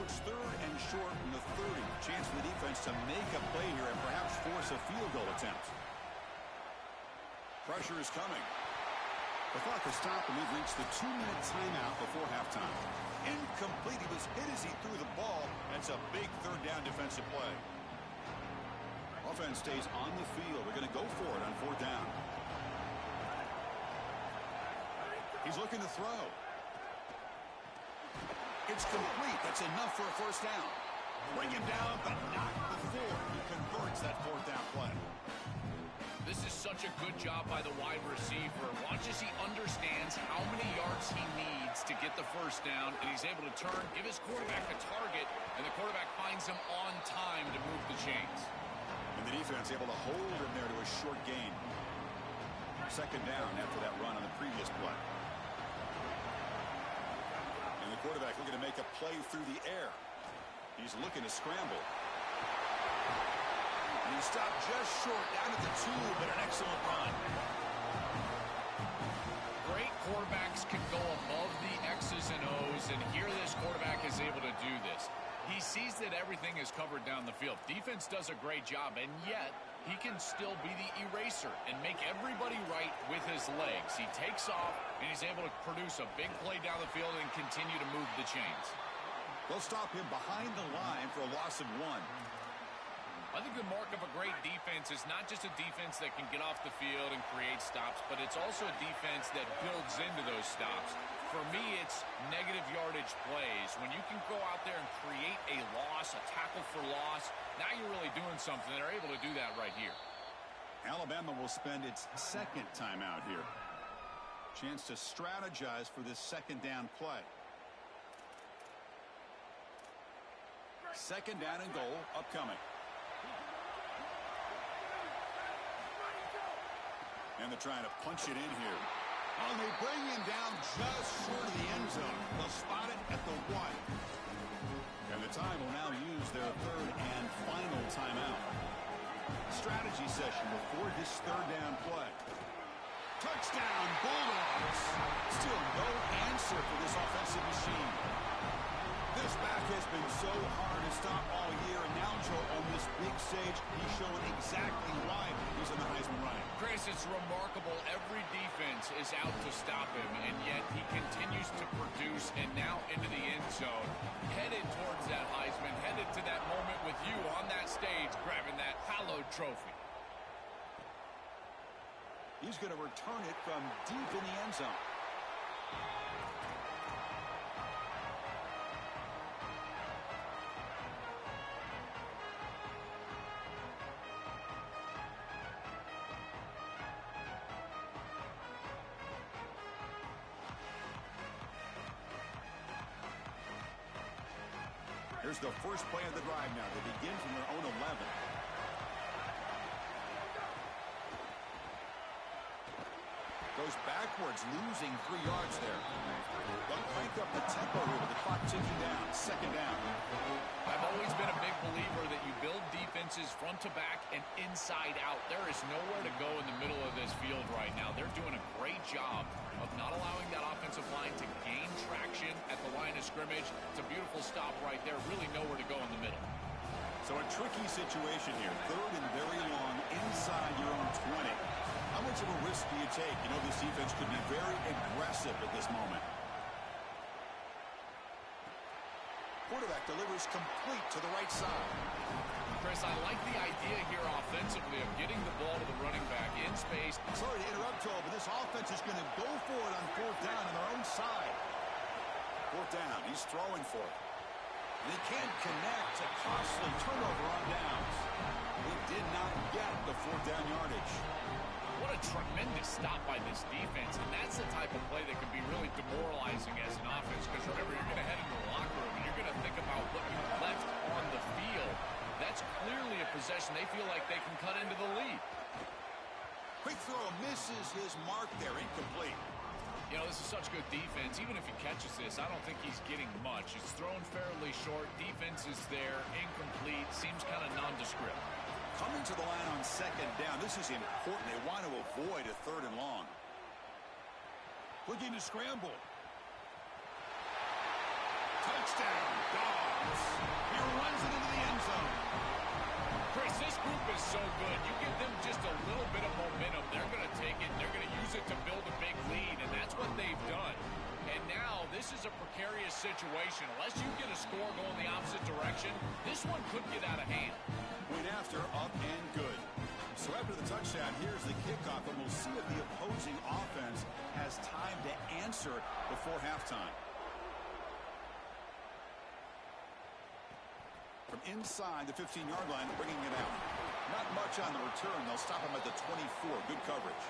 It's 3rd and short from the 30. Chance for the defense to make a play here and perhaps force a field goal attempt. Pressure is coming. The clock has stopped, and we've reached the 2-minute timeout before halftime. Incomplete. He was hit as he threw the ball. That's a big 3rd down defensive play. Offense stays on the field. We're going to go for it on 4th down. He's looking to throw. It's complete. That's enough for a 1st down. Bring him down, but not before he converts that 4th down play. This is such a good job by the wide receiver. Watch as he understands how many yards he needs to get the 1st down, and he's able to turn, give his quarterback a target, and the quarterback finds him on time to move the chains. And the defense able to hold him there to a short gain. 2nd down after that run on the previous play. And the quarterback looking to make a play through the air. He's looking to scramble. And he stopped just short, down at the 2, but an excellent run. Great quarterbacks can go above the X's and O's, and here this quarterback is able to do this. He sees that everything is covered down the field. Defense does a great job, and yet he can still be the eraser and make everybody right with his legs. He takes off, and he's able to produce a big play down the field and continue to move the chains. They'll stop him behind the line for a loss of 1. I think the mark of a great defense is not just a defense that can get off the field and create stops, but it's also a defense that builds into those stops. For me, it's negative yardage plays. When you can go out there and create a loss, a tackle for loss, now you're really doing something. They're able to do that right here. Alabama will spend its 2nd timeout here. Chance to strategize for this 2nd down play. 2nd down and goal upcoming. And they're trying to punch it in here. Oh, they bring him down just short of the end zone. They'll spot it at the 1. And the time will now use their 3rd and final timeout. Strategy session before this 3rd down play. Touchdown, Bulldogs. Still no answer for this offensive machine. This back has been so hard to stop all year, and now, Joe, on this big stage, he's showing exactly why he's in the Heisman running. Chris, it's remarkable. Every defense is out to stop him, and yet he continues to produce, and now into the end zone, headed towards that Heisman, headed to that moment with you on that stage, grabbing that hallowed trophy. He's going to return it from deep in the end zone. Here's the first play of the drive now. They begin from their own 11. Goes backwards, losing 3 yards there. They'll crank up the tempo here with the clock ticking down. 2nd down. I've always been a big believer that you build defenses front to back and inside out. There is nowhere to go in the middle of this field right now. They're doing a great job of not allowing that offensive line to gain traction at the line of scrimmage. It's a beautiful stop right there. Really nowhere to go in the middle. So a tricky situation here. 3rd and very long inside your own 20. How much of a risk do you take? You know, this defense could be very aggressive at this moment. Quarterback delivers complete to the right side. Chris, I like the idea here offensively of getting the ball to the running back in space. Sorry to interrupt, Joe, but this offense is going to go for it on 4th down on their own side. 4th down, he's throwing for it. And he can't connect. A costly turnover on downs. He did not get the 4th down yardage. What a tremendous stop by this defense, and that's the type of play that can be really demoralizing as an offense, because remember, you're going to head into the locker room, and you're going to think about what you left on the field. That's clearly a possession they feel like they can cut into the lead. Quick throw misses his mark there, incomplete. You know, this is such good defense. Even if he catches this, I don't think he's getting much. It's thrown fairly short. Defense is there, incomplete, seems kind of nondescript. Coming to the line on 2nd down. This is important. They want to avoid a 3rd and long. Looking to scramble. Touchdown, Dogs. hits. He runs it into the end zone. Chris, this group is so good. You give them just a little bit of momentum, they're going to take it, they're going to use it to build a big lead, and that's what they've done. And now this is a precarious situation. Unless you get a score going the opposite direction, this one could get out of hand. Point after, up and good. So after the touchdown, here's the kickoff, and we'll see if the opposing offense has time to answer before halftime. From inside the 15-yard line, bringing it out. Not much on the return. They'll stop him at the 24. Good coverage.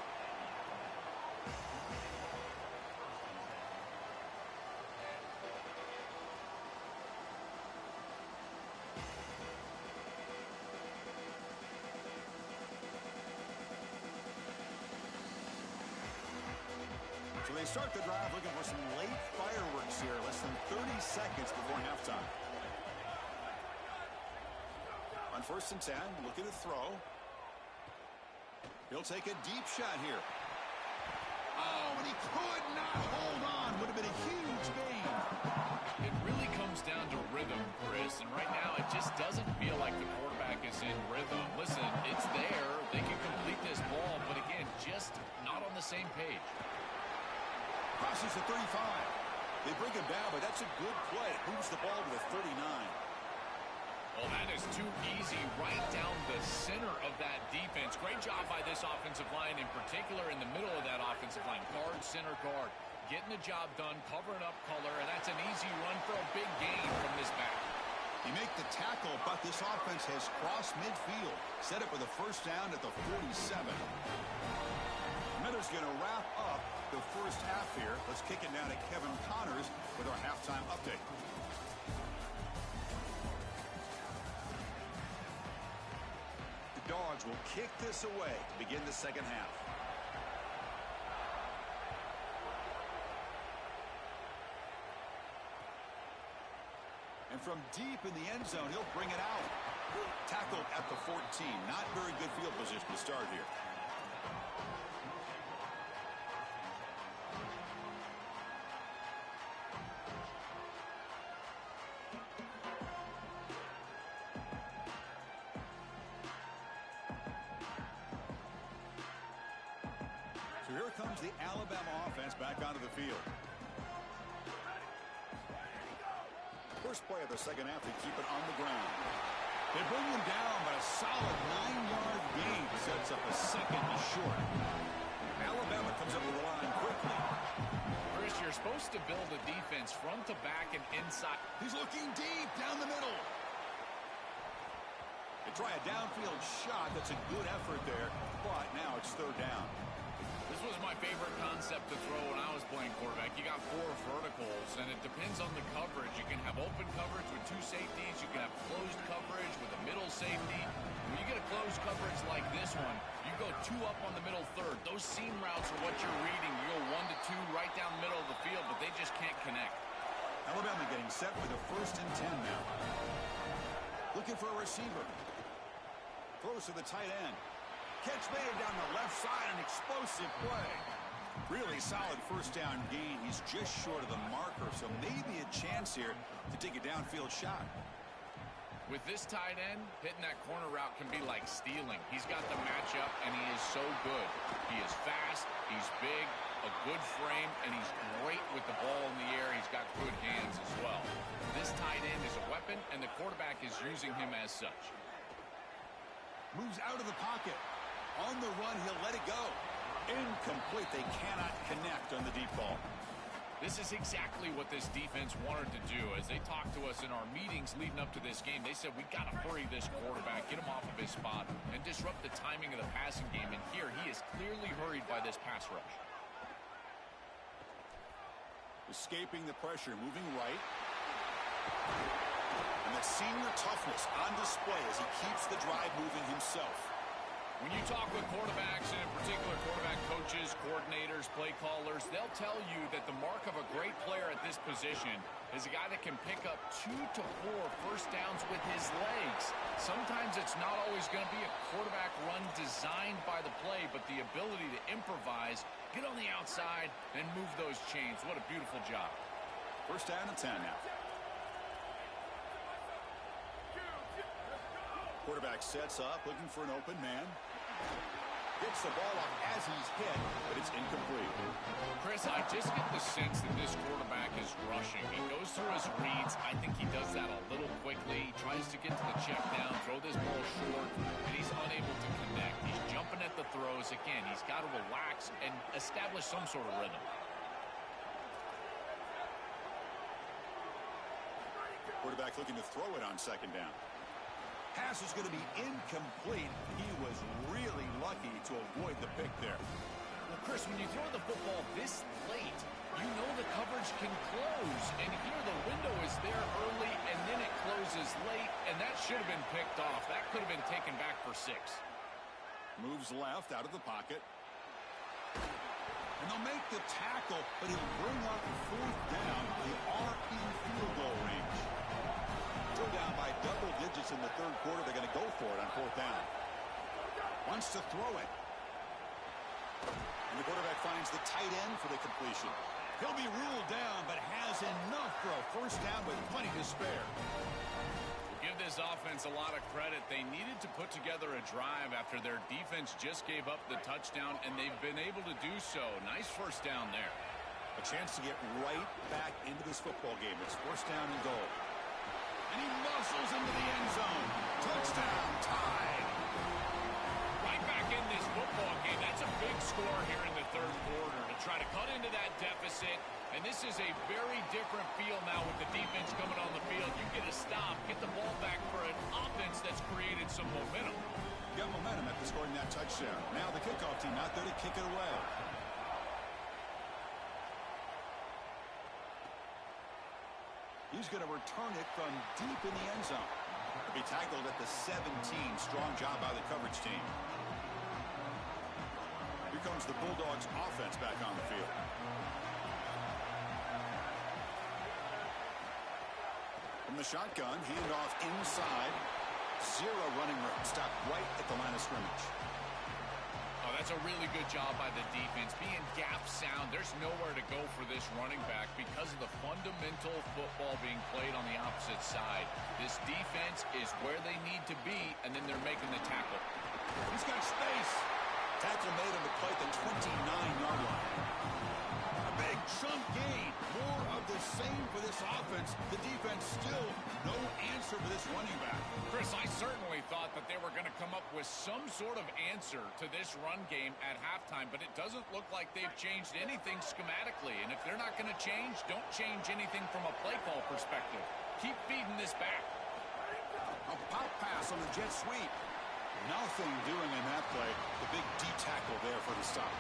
So they start the drive looking for some late fireworks here. Less than 30 seconds before halftime. On 1st and 10, looking to throw. He'll take a deep shot here. Oh, and he could not hold on. Would have been a huge gain. It really comes down to rhythm, Chris, and right now it just doesn't feel like the quarterback is in rhythm. Listen, it's there. They can complete this ball, but again, just not on the same page. Crosses the 35. They bring him down, but that's a good play. Moves the ball to the 39. Well, that is too easy right down the center of that defense. Great job by this offensive line, in particular in the middle of that offensive line. Guard, center guard, getting the job done, covering up color, and that's an easy run for a big gain from this back. He make the tackle, but this offense has crossed midfield. Set up with a first down at the 47. Miller's going to wrap up the first half here. Let's kick it down to Kevin Connors with our halftime update. The Dogs will kick this away to begin the second half. And from deep in the end zone, he'll bring it out. Tackled at the 14. Not very good field position to start here. So here comes the Alabama offense back onto the field. First play of the second half, they keep it on the ground. They bring him down, but a solid 9-yard gain sets up a second and short. Alabama comes up with the line quickly. Chris, you're supposed to build a defense front to back and inside. He's looking deep down the middle. They try a downfield shot. That's a good effort there, but now it's third down. This was my favorite concept to throw when I was playing quarterback. You got 4 verticals, and it depends on the coverage. You can have open coverage with 2 safeties. You can have closed coverage with a middle safety. When you get a closed coverage like this one, you go 2 up on the middle third. Those seam routes are what you're reading. You go 1 to 2 right down the middle of the field, but they just can't connect. Alabama getting set for the 1st and 10 now. Looking for a receiver. Throws to the tight end. Catch made down the left side, an explosive play. Really solid first down gain. He's just short of the marker, so maybe a chance here to take a downfield shot. With this tight end, hitting that corner route can be like stealing. He's got the matchup, and he is so good. He is fast, he's big, a good frame, and he's great with the ball in the air. He's got good hands as well. This tight end is a weapon, and the quarterback is using him as such. Moves out of the pocket. On the run, he'll let it go. Incomplete. They cannot connect on the deep ball. This is exactly what this defense wanted to do. As they talked to us in our meetings leading up to this game, they said, we got to hurry this quarterback, get him off of his spot, and disrupt the timing of the passing game. And here, he is clearly hurried by this pass rush. Escaping the pressure, moving right. And the senior toughness on display as he keeps the drive moving himself. When you talk with quarterbacks, and in particular quarterback coaches, coordinators, play callers, they'll tell you that the mark of a great player at this position is a guy that can pick up 2 to 4 first downs with his legs. Sometimes it's not always going to be a quarterback run designed by the play, but the ability to improvise, get on the outside, and move those chains. What a beautiful job. First down and 10 now. quarterback sets up, looking for an open man. Gets the ball off as he's hit, but it's incomplete. Chris, I just get the sense that this quarterback is rushing. He goes through his reads. I think he does that a little quickly. He tries to get to the check down, throw this ball short, and he's unable to connect. He's jumping at the throws. Again, he's got to relax and establish some sort of rhythm. Quarterback looking to throw it on second down. Pass is going to be incomplete. He was really lucky to avoid the pick there. Well, Chris, when you throw the football this late, you know the coverage can close. And here the window is there early, and then it closes late, and that should have been picked off. That could have been taken back for 6. Moves left out of the pocket. And they'll make the tackle, but he'll bring up 4th down. They are in field goal range. Still down by double digits in the 3rd quarter. They're going to go for it on 4th down. Wants to throw it. And the quarterback finds the tight end for the completion. He'll be ruled down, but has enough for a 1st down with plenty to spare. Give this offense a lot of credit. They needed to put together a drive after their defense just gave up the touchdown, and they've been able to do so. Nice 1st down there. A chance to get right back into this football game. It's 1st down and goal. And he muscles into the end zone. Touchdown, tied. Right back in this football game. That's a big score here in the 3rd quarter to try to cut into that deficit. And this is a very different feel now with the defense coming on the field. You get a stop, get the ball back for an offense that's created some momentum. Got momentum after scoring that touchdown. Now the kickoff team out there to kick it away. He's going to return it from deep in the end zone. He'll be tackled at the 17. Strong job by the coverage team. Here comes the Bulldogs offense back on the field. From the shotgun, handoff inside. 0 running room. Stopped right at the line of scrimmage. Oh, that's a really good job by the defense. Being gap sound, there's nowhere to go for this running back because of the fundamental football being played on the opposite side. This defense is where they need to be, and then they're making the tackle. He's got space. Tackle made on the play at the 29-yard line. A big chunk gain. More of the same for this offense. The defense still no answer for this running back. Chris, I certainly thought that they were going to come up with some sort of answer to this run game at halftime, but it doesn't look like they've changed anything schematically. And if they're not going to change, don't change anything from a play call perspective. Keep feeding this back. A pop pass on the jet sweep. Nothing doing in that play. The big D tackle there for the stop.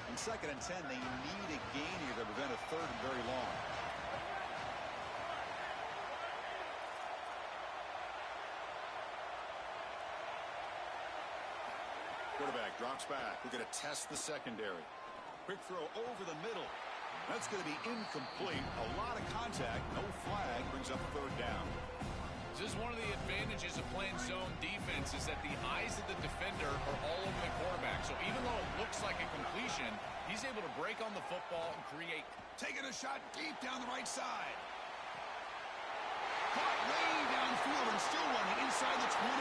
On 2nd and 10, they need a gain here to prevent a 3rd and very long. Quarterback drops back. We're going to test the secondary. Quick throw over the middle. That's going to be incomplete. A lot of contact. No flag. Brings up 3rd down. This is one of the advantages of playing zone defense is that the eyes of the defender are all over the quarterback. So even though it looks like a completion, he's able to break on the football and create. Taking a shot deep down the right side. Caught way downfield and still running inside the 20.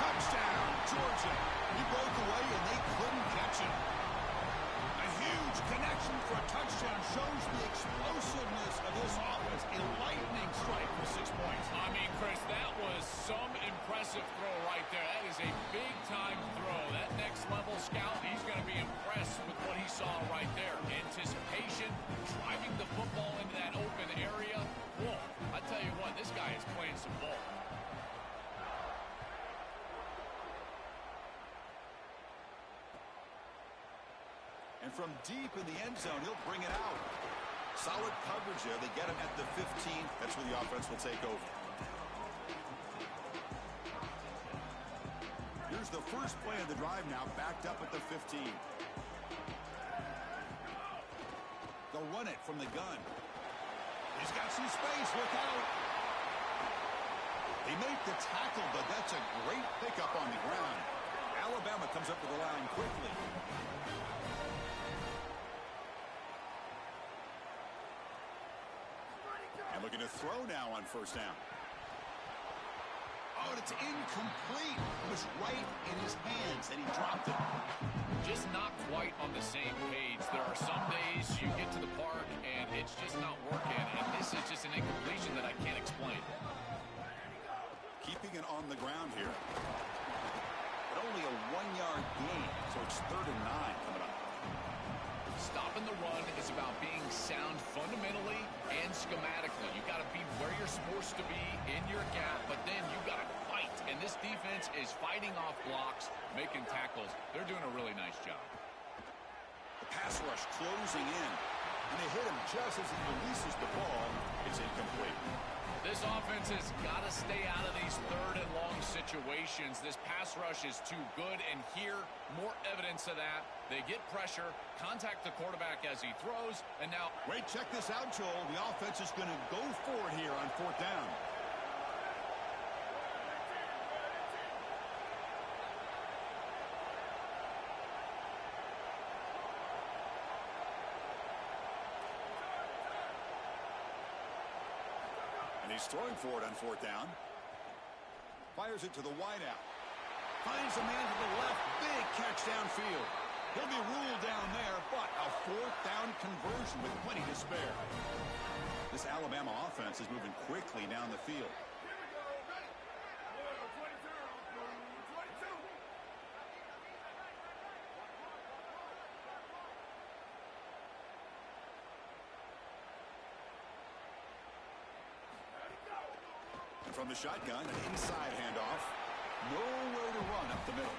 Touchdown, Georgia. He broke away and they couldn't catch him. A huge connection for a touchdown shows the explosiveness of this offense. A lightning strike for 6 points. I mean, Chris, that was some impressive throw right there. That is a big-time throw. That next-level scout, he's going to be impressed with what he saw right there. Anticipation, driving the football into that open area. Whoa, I tell you what, this guy is playing some ball. And from deep in the end zone, he'll bring it out. Solid coverage there. They get him at the 15. That's where the offense will take over. Here's the first play of the drive now, backed up at the 15. They'll run it from the gun. He's got some space. Look out. They make the tackle, but that's a great pickup on the ground. Alabama comes up to the line quickly. And looking to throw now on first down. Oh, and it's incomplete. It was right in his hands, and he dropped it. Just not quite on the same page. There are some days you get to the park, and it's just not working, and this is just an incompletion that I can't explain. Keeping it on the ground here. But only a 1-yard gain, so it's 3rd and 9 coming up. Stopping the run is about being sound fundamentally and schematically. You got to be where you're supposed to be in your gap, but then you got to fight. And this defense is fighting off blocks, making tackles. They're doing a really nice job. The pass rush closing in, and they hit him just as he releases the ball. It's incomplete. This offense has got to stay out of these 3rd and long situations. This pass rush is too good, and here, more evidence of that. They get pressure, contact the quarterback as he throws, and now... Wait, check this out, Joel. The offense is going to go for it here on 4th down. He's throwing for it on 4th down. Fires it to the wideout. Finds a man to the left. Big catch downfield. He'll be ruled down there, but a 4th down conversion with plenty to spare. This Alabama offense is moving quickly down the field. From the shotgun, an inside handoff. Nowhere to run up the middle.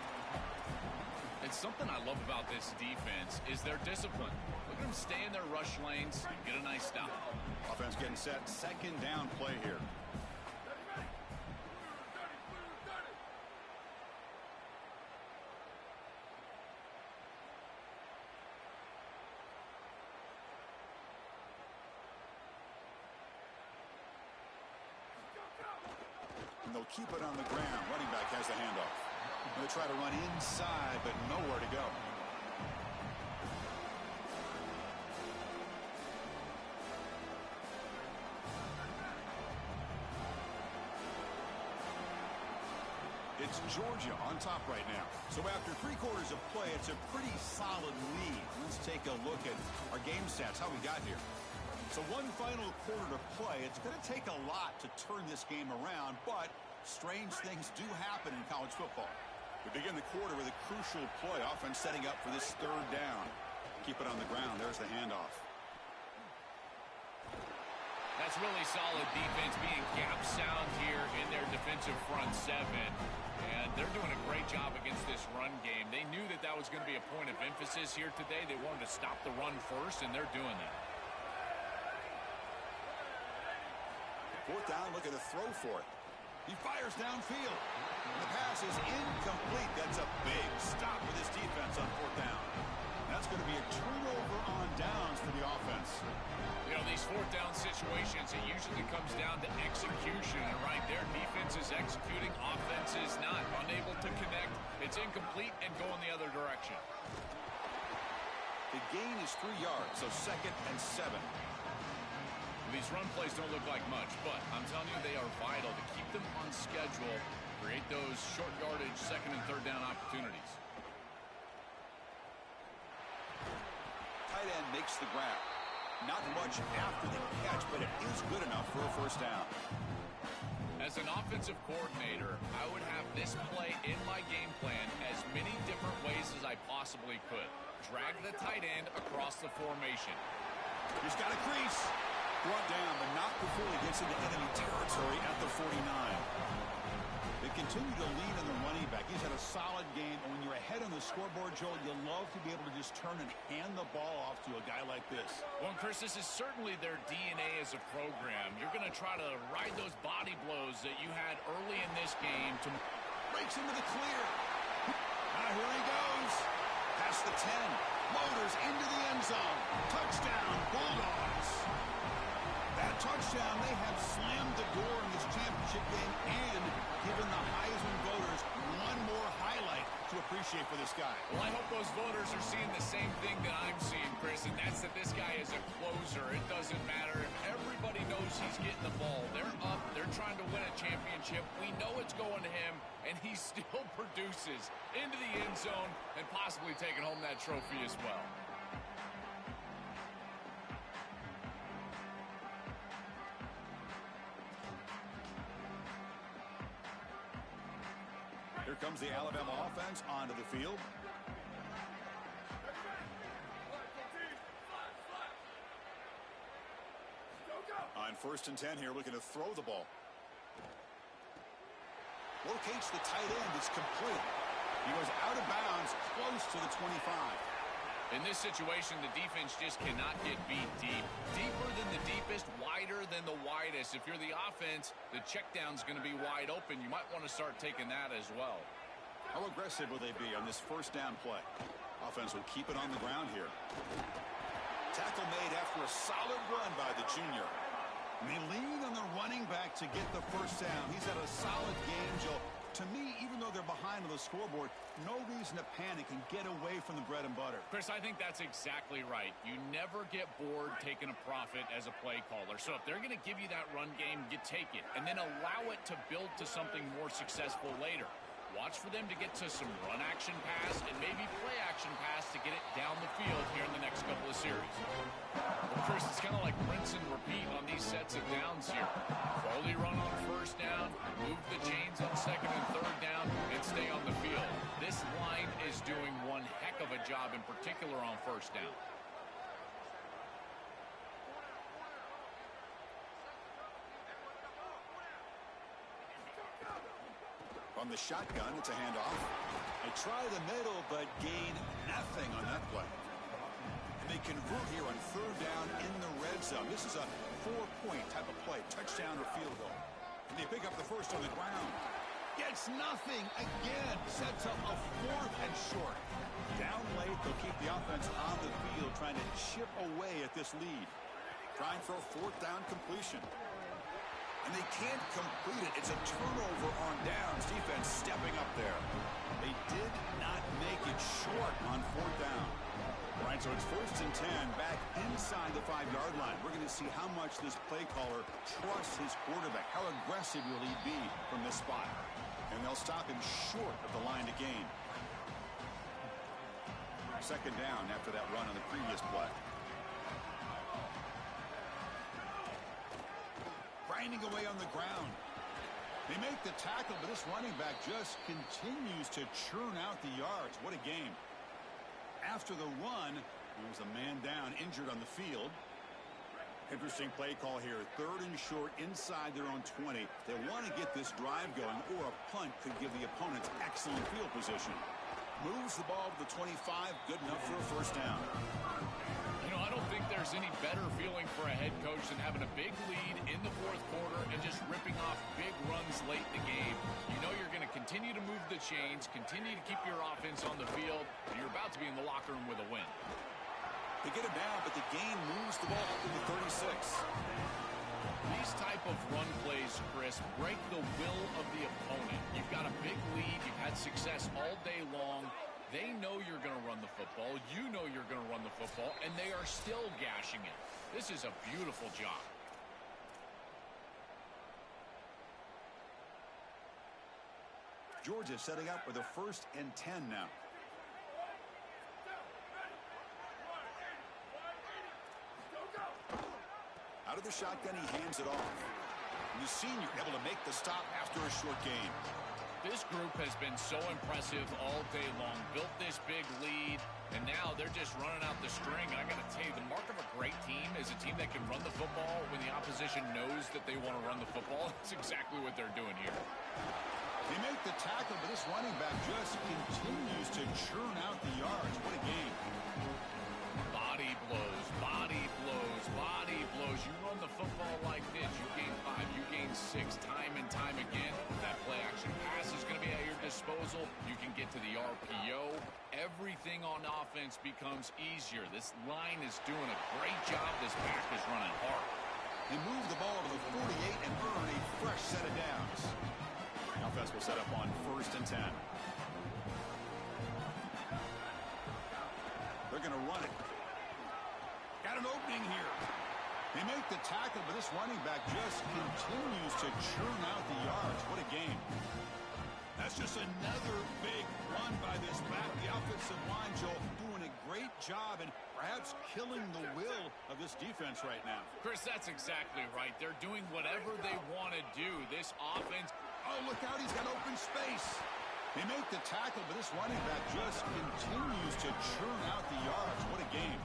It's something I love about this defense is their discipline. Look at them stay in their rush lanes and get a nice stop. Offense getting set. 2nd down play here. And they'll keep it on the ground. Running back has the handoff. They'll try to run inside, but nowhere to go. It's Georgia on top right now. So after 3 quarters of play, it's a pretty solid lead. Let's take a look at our game stats, how we got here. So 1 final quarter to play. It's going to take a lot to turn this game around, but strange things do happen in college football. We begin the quarter with a crucial play. Offense setting up for this 3rd down. Keep it on the ground. There's the handoff. That's really solid defense being gap sound here in their defensive front 7. And they're doing a great job against this run game. They knew that that was going to be a point of emphasis here today. They wanted to stop the run first, and they're doing that. 4th down, looking to throw for it. He fires downfield. The pass is incomplete. That's a big stop with his defense on 4th down. That's going to be a turnover on downs for the offense. You know, these 4th down situations, it usually comes down to execution. And right there, defense is executing, offense is not. Unable to connect. It's incomplete and go in the other direction. The gain is 3 yards, so 2nd and 7. These run plays don't look like much, but I'm telling you they are vital to keep them on schedule, create those short yardage 2nd and 3rd down opportunities. Tight end makes the grab. Not much after the catch, but it is good enough for a 1st down. As an offensive coordinator, I would have this play in my game plan as many different ways as I possibly could. Drag the tight end across the formation. He's got a crease. Brought down, but not before he gets into enemy territory at the 49. They continue to lean on the running back. He's had a solid game, and when you're ahead on the scoreboard, Joel, you love to be able to just turn and hand the ball off to a guy like this. Well, Chris, this is certainly their DNA as a program. You're going to try to ride those body blows that you had early in this game to... Breaks into the clear. Now here he goes. Past the 10. Motors into the end zone. Touchdown, Bulldogs. That touchdown touchdown. They have slammed the door in this championship game and given the Heisman voters one more highlight to appreciate for this guy. Well, I hope those voters are seeing the same thing that I'm seeing, Chris, and that's that this guy is a closer. It doesn't matter if everybody knows he's getting the ball. They're up. They're trying to win a championship. We know it's going to him, and he still produces into the end zone and possibly taking home that trophy as well. Here comes the Alabama offense onto the field. On 1st and 10 here, looking to throw the ball. Locates the tight end. It's complete. He goes out of bounds, close to the 25. In this situation, the defense just cannot get beat deep. Deeper than the deepest, wider than the widest. If you're the offense, the check down's going to be wide open. You might want to start taking that as well. How aggressive will they be on this 1st down play? Offense will keep it on the ground here. Tackle made after a solid run by the junior. And they lean on the running back to get the 1st down. He's had a solid game, Joe. To me, even though they're behind on the scoreboard, no reason to panic and get away from the bread and butter. Chris, I think that's exactly right. You never get bored taking a profit as a play caller. So if they're going to give you that run game, you take it. And then allow it to build to something more successful later. Watch for them to get to some run action pass and maybe play action pass to get it down the field here in the next couple of series. Well, Chris, it's kind of like rinse and repeat on these sets of downs here. Quality run on 1st down, move the chains on 2nd and 3rd down, and stay on the field. This line is doing one heck of a job, in particular on 1st down. On the shotgun, it's a handoff. They try the middle, but gain nothing on that play. And they convert here on 3rd down in the red zone. This is a 4-point type of play, touchdown or field goal. And they pick up the 1st on the ground. Gets nothing again. Sets up a 4th and short. Down late, they'll keep the offense on the field, trying to chip away at this lead. Trying for a 4th down completion. And they can't complete it. It's a turnover on downs. Defense stepping up there. They did not make it short on 4th down. All right, so it's 1st and 10 back inside the 5-yard line. We're going to see how much this play caller trusts his quarterback. How aggressive will he be from this spot? And they'll stop him short of the line to gain. 2nd down after that run on the previous play. Grinding away on the ground. They make the tackle, but this running back just continues to churn out the yards. What a game. After the run, there was a man down, injured on the field. Interesting play call here. 3rd and short inside their own 20. They want to get this drive going, or a punt could give the opponents excellent field position. Moves the ball to the 25. Good enough for a 1st down. You know, I don't think there's any better feeling for a head coach than having a big lead in the 4th quarter and just ripping off big runs late in the game. You know you're going to continue to move the chains, continue to keep your offense on the field, and you're about to be in the locker room with a win. They get it down, but the gain moves the ball to the 36. These type of run plays, Chris, break the will of the opponent. You've got a big lead. You've had success all day long. They know you're going to run the football. You know you're going to run the football, and they are still gashing it. This is a beautiful job. Georgia setting up with a 1st and 10 now. Out of the shotgun, he hands it off. And the senior able to make the stop after a short gain. This group has been so impressive all day long. Built this big lead, and now they're just running out the string. And I got to tell you, the mark of a great team is a team that can run the football when the opposition knows that they want to run the football. That's exactly what they're doing here. They make the tackle, but this running back just continues to churn out the yards. What a game. Body blows, body blows, body blows. You run the football like this, you gain 5, you gain 6 time and time again. That play action pass is going to be at your disposal. You can get to the RPO. Everything on offense becomes easier. This line is doing a great job. This back is running hard. They move the ball to Set up on 1st and 10. They're going to run it. Got an opening here. They make the tackle, but this running back just continues to churn out the yards. What a game. That's just another big run by this back. The offensive line, Joel, doing a great job and perhaps killing the will of this defense right now. Chris, that's exactly right. They're doing whatever they want to do. This offense. Oh, look out. He's got open space. They make the tackle, but this running back just continues to churn out the yards. What a game.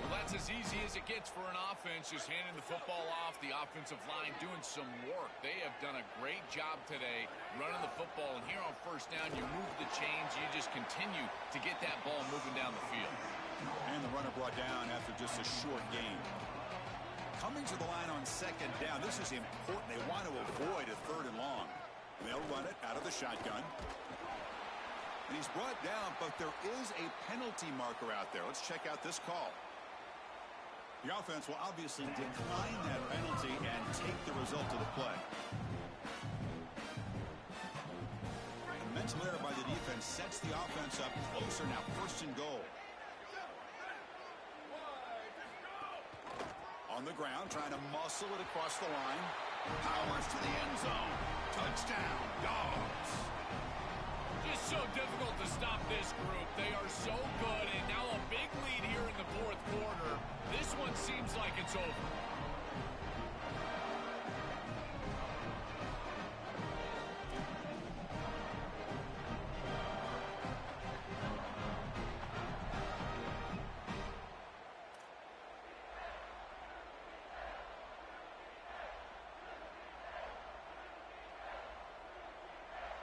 Well, that's as easy as it gets for an offense, just handing the football off. The offensive line doing some work. They have done a great job today running the football. And here on 1st down, you move the chains. You just continue to get that ball moving down the field. And the runner brought down after just a short gain. Coming to the line on 2nd down, this is important. They want to avoid a 3rd and long. And they'll run it out of the shotgun. And he's brought down, but there is a penalty marker out there. Let's check out this call. The offense will obviously decline that penalty and take the result of the play. A mental error by the defense sets the offense up closer now. 1st and goal. On the ground, trying to muscle it across the line. Powers to the end zone. Touchdown, Dogs. Just so difficult to stop this group. They are so good, and now a big lead here in the 4th quarter. This one seems like it's over.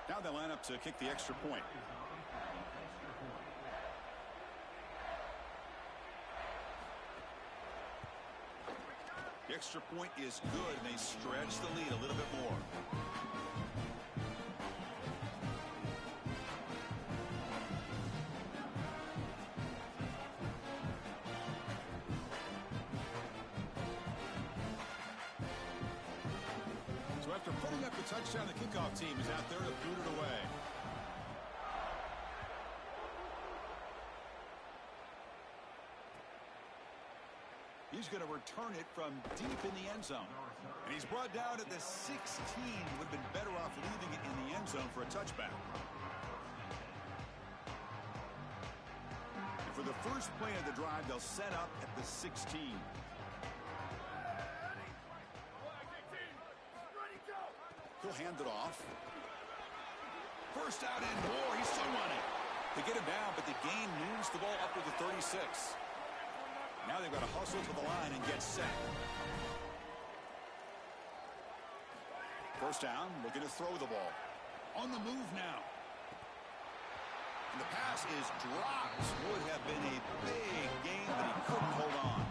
Now they line up to kick the extra point. The extra point is good, and they stretch the lead a little bit more. So after putting up the touchdown, the kickoff team is out there to boot it away. He's going to return it from deep in the end zone. And he's brought down at the 16. Would have been better off leaving it in the end zone for a touchback. And for the first play of the drive, they'll set up at the 16. He'll hand it off. First out and more. He's still running. They get him down, but the gain moves the ball up to the 36. Now they've got to hustle to the line and get set. First down, looking to throw the ball. On the move now. And the pass is dropped. Would have been a big gain, but he couldn't hold on.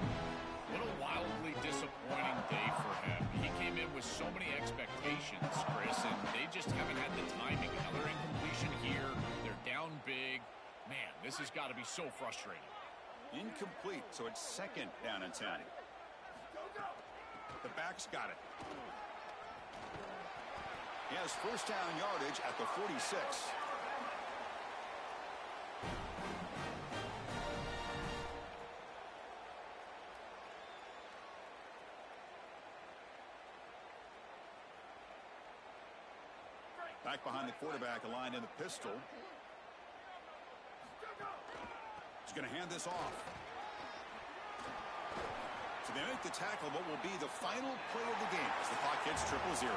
What a wildly disappointing day for him. He came in with so many expectations, Chris, and they just haven't had the timing. Another incompletion here. They're down big. Man, this has got to be so frustrating. Incomplete, so it's 2nd down and 10. The back's got it. He has first down yardage at the 46. Back behind the quarterback, aligned in the pistol. He's going to hand this off. So they make the tackle, what will be the final play of the game as the clock hits 0-0.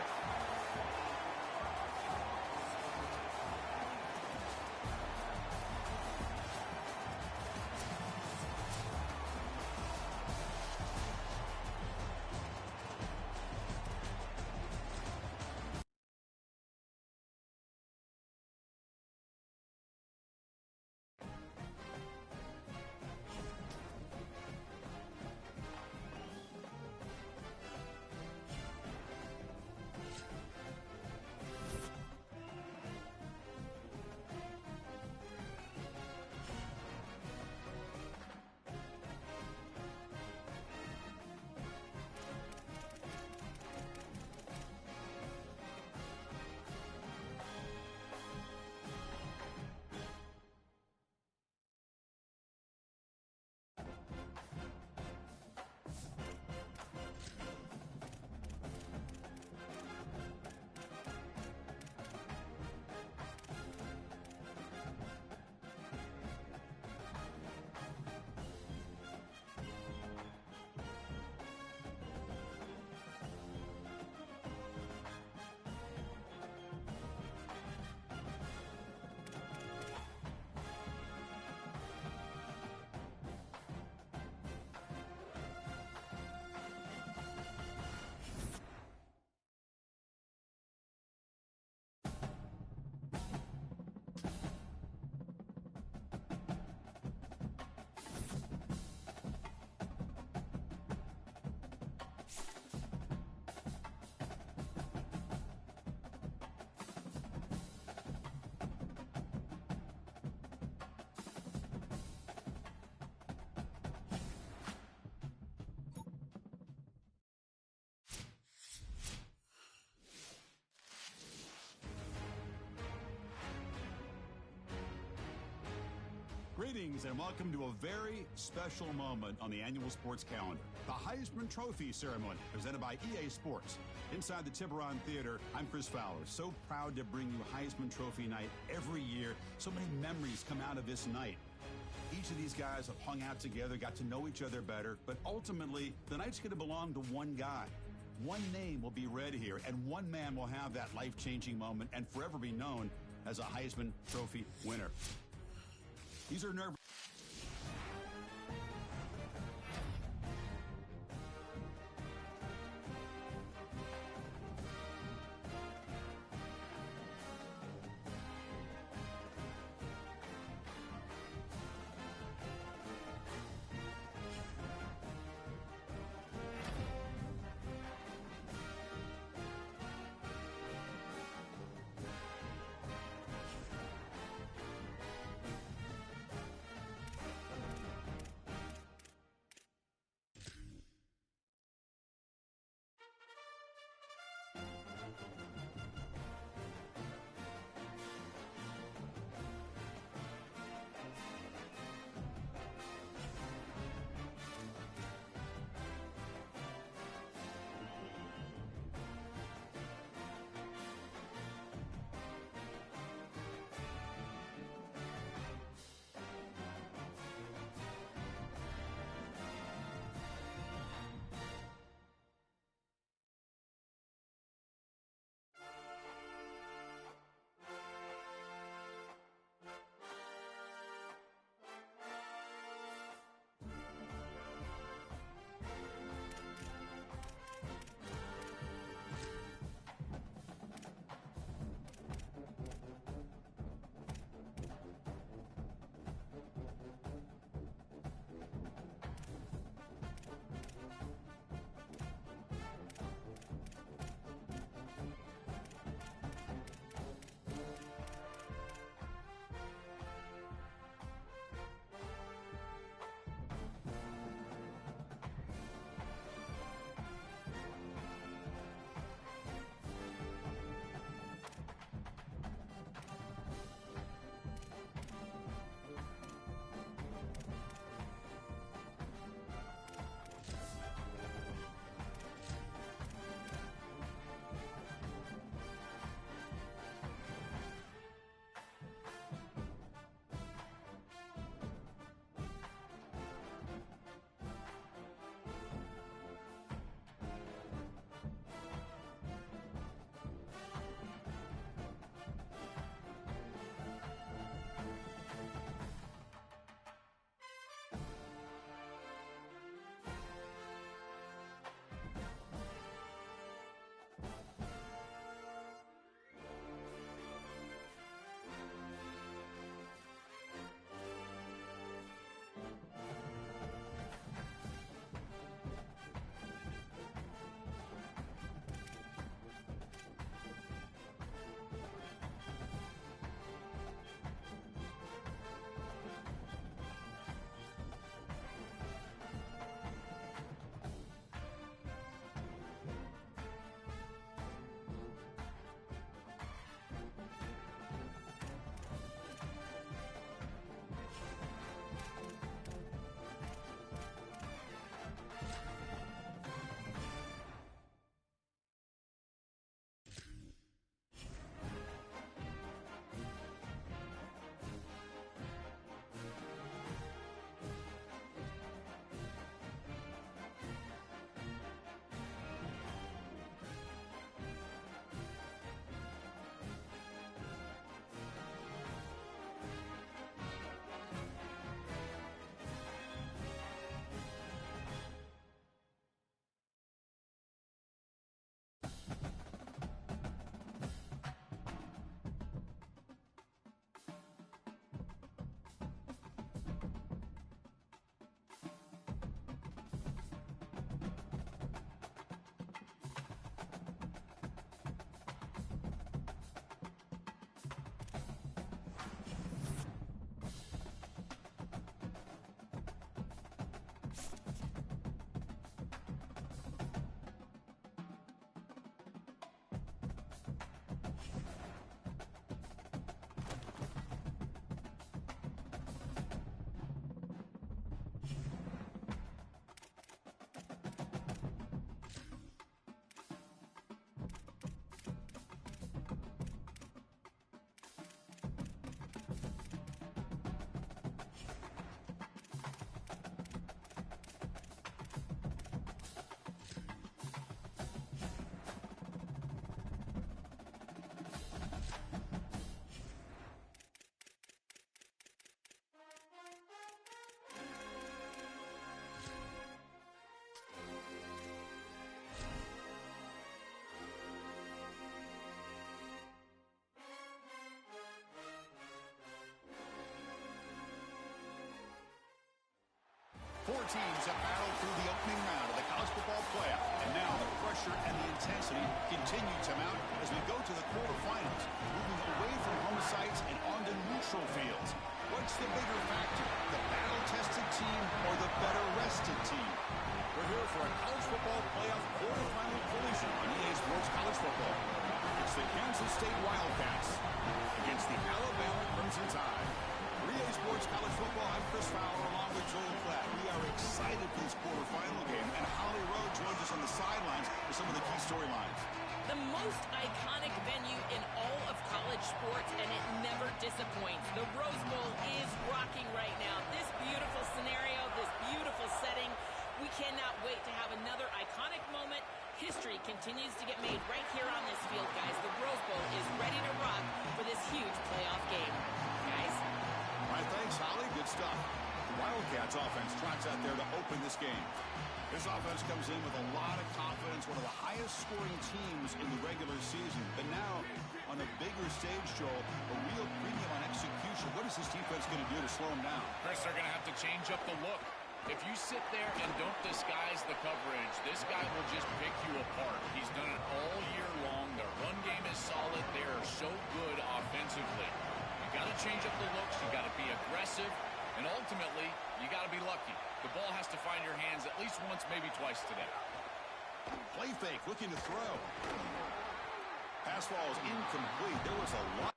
Greetings and welcome to a very special moment on the annual sports calendar. The Heisman Trophy ceremony presented by EA Sports. Inside the Tiburon Theater, I'm Chris Fowler. So proud to bring you Heisman Trophy night every year. So many memories come out of this night. Each of these guys have hung out together, got to know each other better, but ultimately, the night's going to belong to one guy. One name will be read here, and one man will have that life-changing moment and forever be known as a Heisman Trophy winner. These are nerve. Four teams have battled through the opening round of the college football playoff, and now the pressure and the intensity continue to mount as we go to the quarterfinals, moving away from home sites and onto neutral fields. What's the bigger factor, the battle-tested team or the better-rested team? We're here for a college football playoff quarterfinal collision on EA Sports College Football. It's the Kansas State Wildcats against the Alabama Crimson Tide. For EA Sports College Football, I'm Chris Fowler along with Joel Klatt. We are excited for this quarterfinal game, and Holly Rowe joins us on the sidelines for some of the key storylines. The most iconic venue in all of college sports, and it never disappoints. The Rose Bowl is rocking right now. This beautiful scenario, this beautiful setting. We cannot wait to have another iconic moment. History continues to get made right here on this field, guys. The Rose Bowl is ready to rock for this huge playoff game. Guys? All right, thanks, Holly. Good stuff. The Wildcats offense trots out there to open this game. This offense comes in with a lot of confidence, one of the highest-scoring teams in the regular season. But now, on a bigger stage, Joel, a real premium on execution. What is this defense going to do to slow them down? Chris, they're going to have to change up the look. If you sit there and don't disguise the coverage, this guy will just pick you apart. He's done it all year long. Their run game is solid. They are so good offensively. You got to change up the looks. You got to be aggressive. And ultimately, you got to be lucky. The ball has to find your hands at least once, maybe twice today. Play fake, looking to throw. Pass ball is incomplete. There was a lot.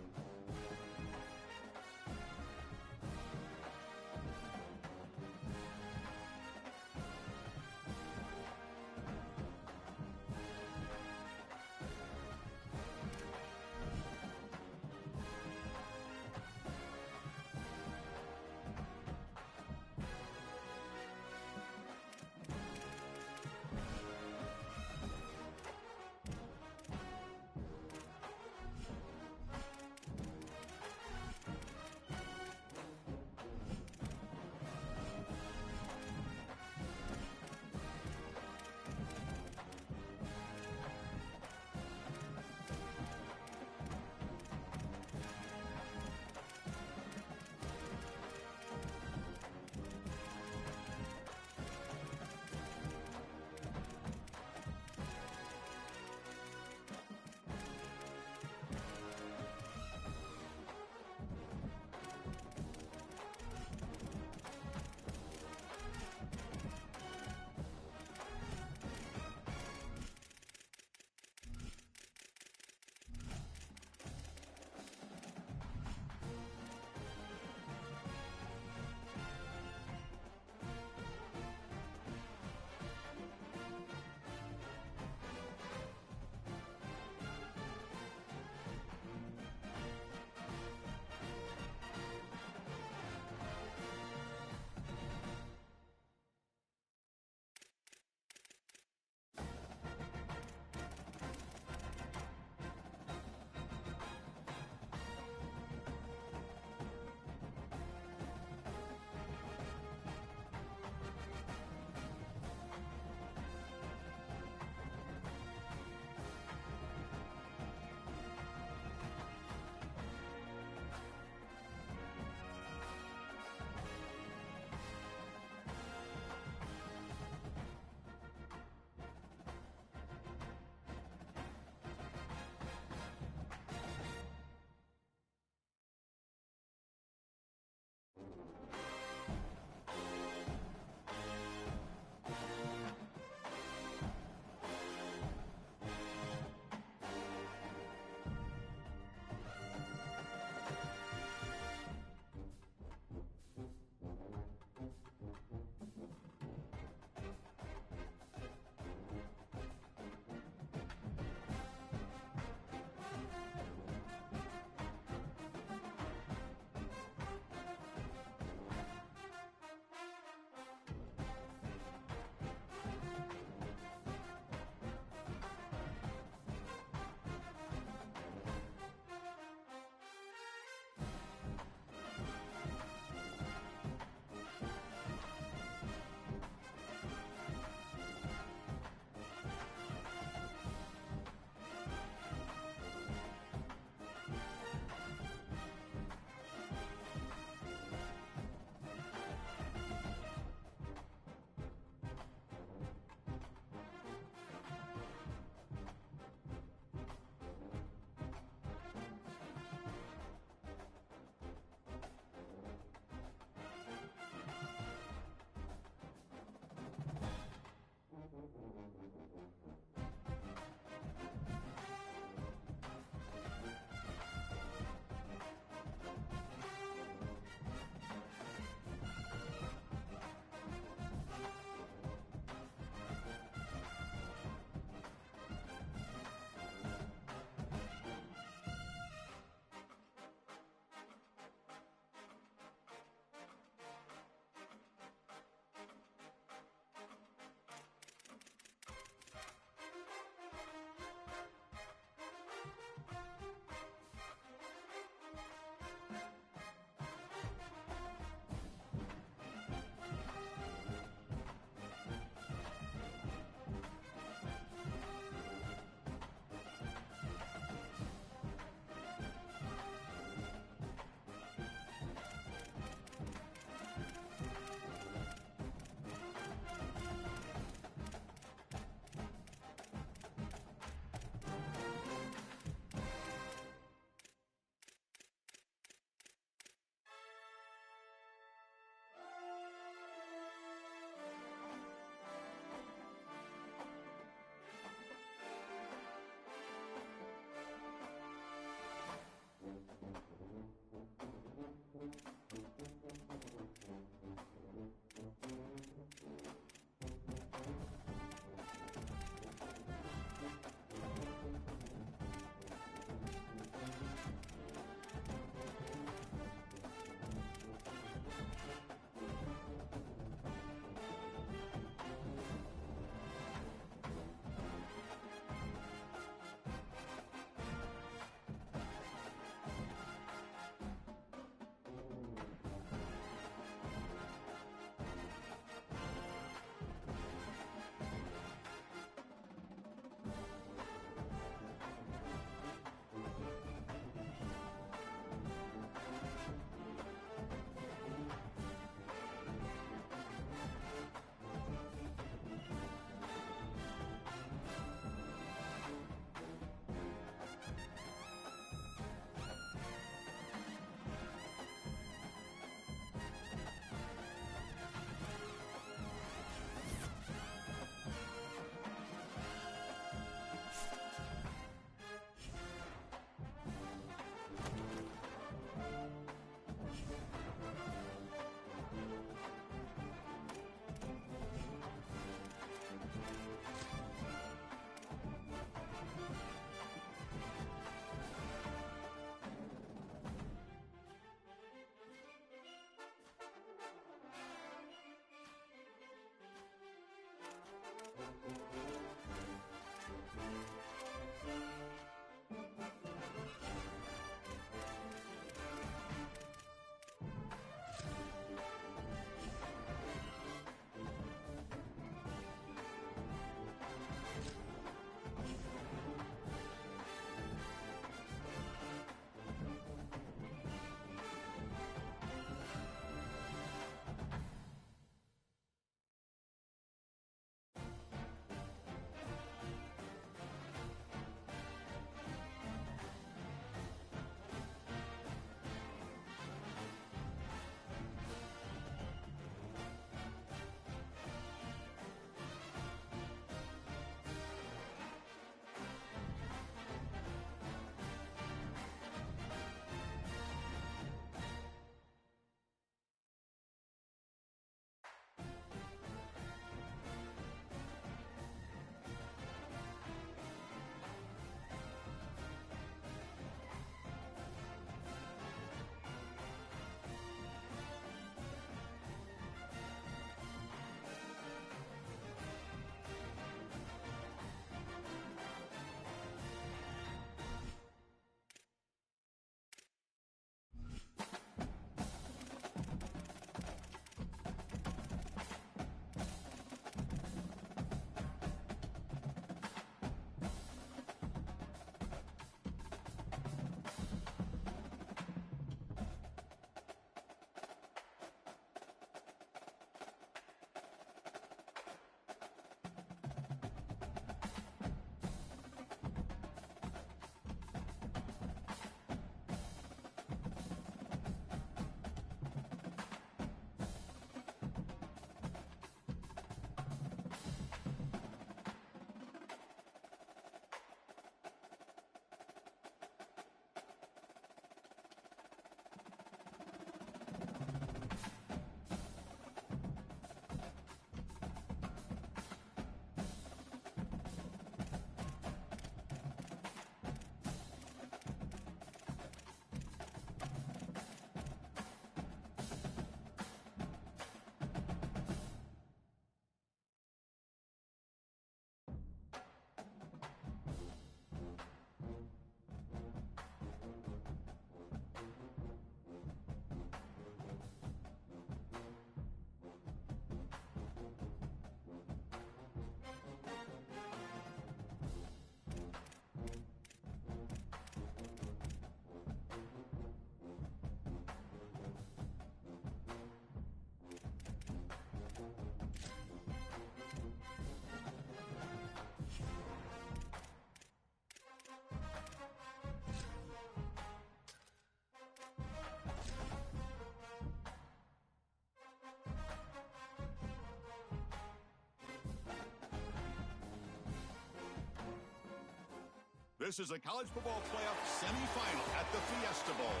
This is a college football playoff semifinal at the Fiesta Bowl.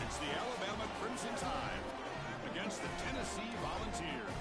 It's the Alabama Crimson Tide against the Tennessee Volunteers.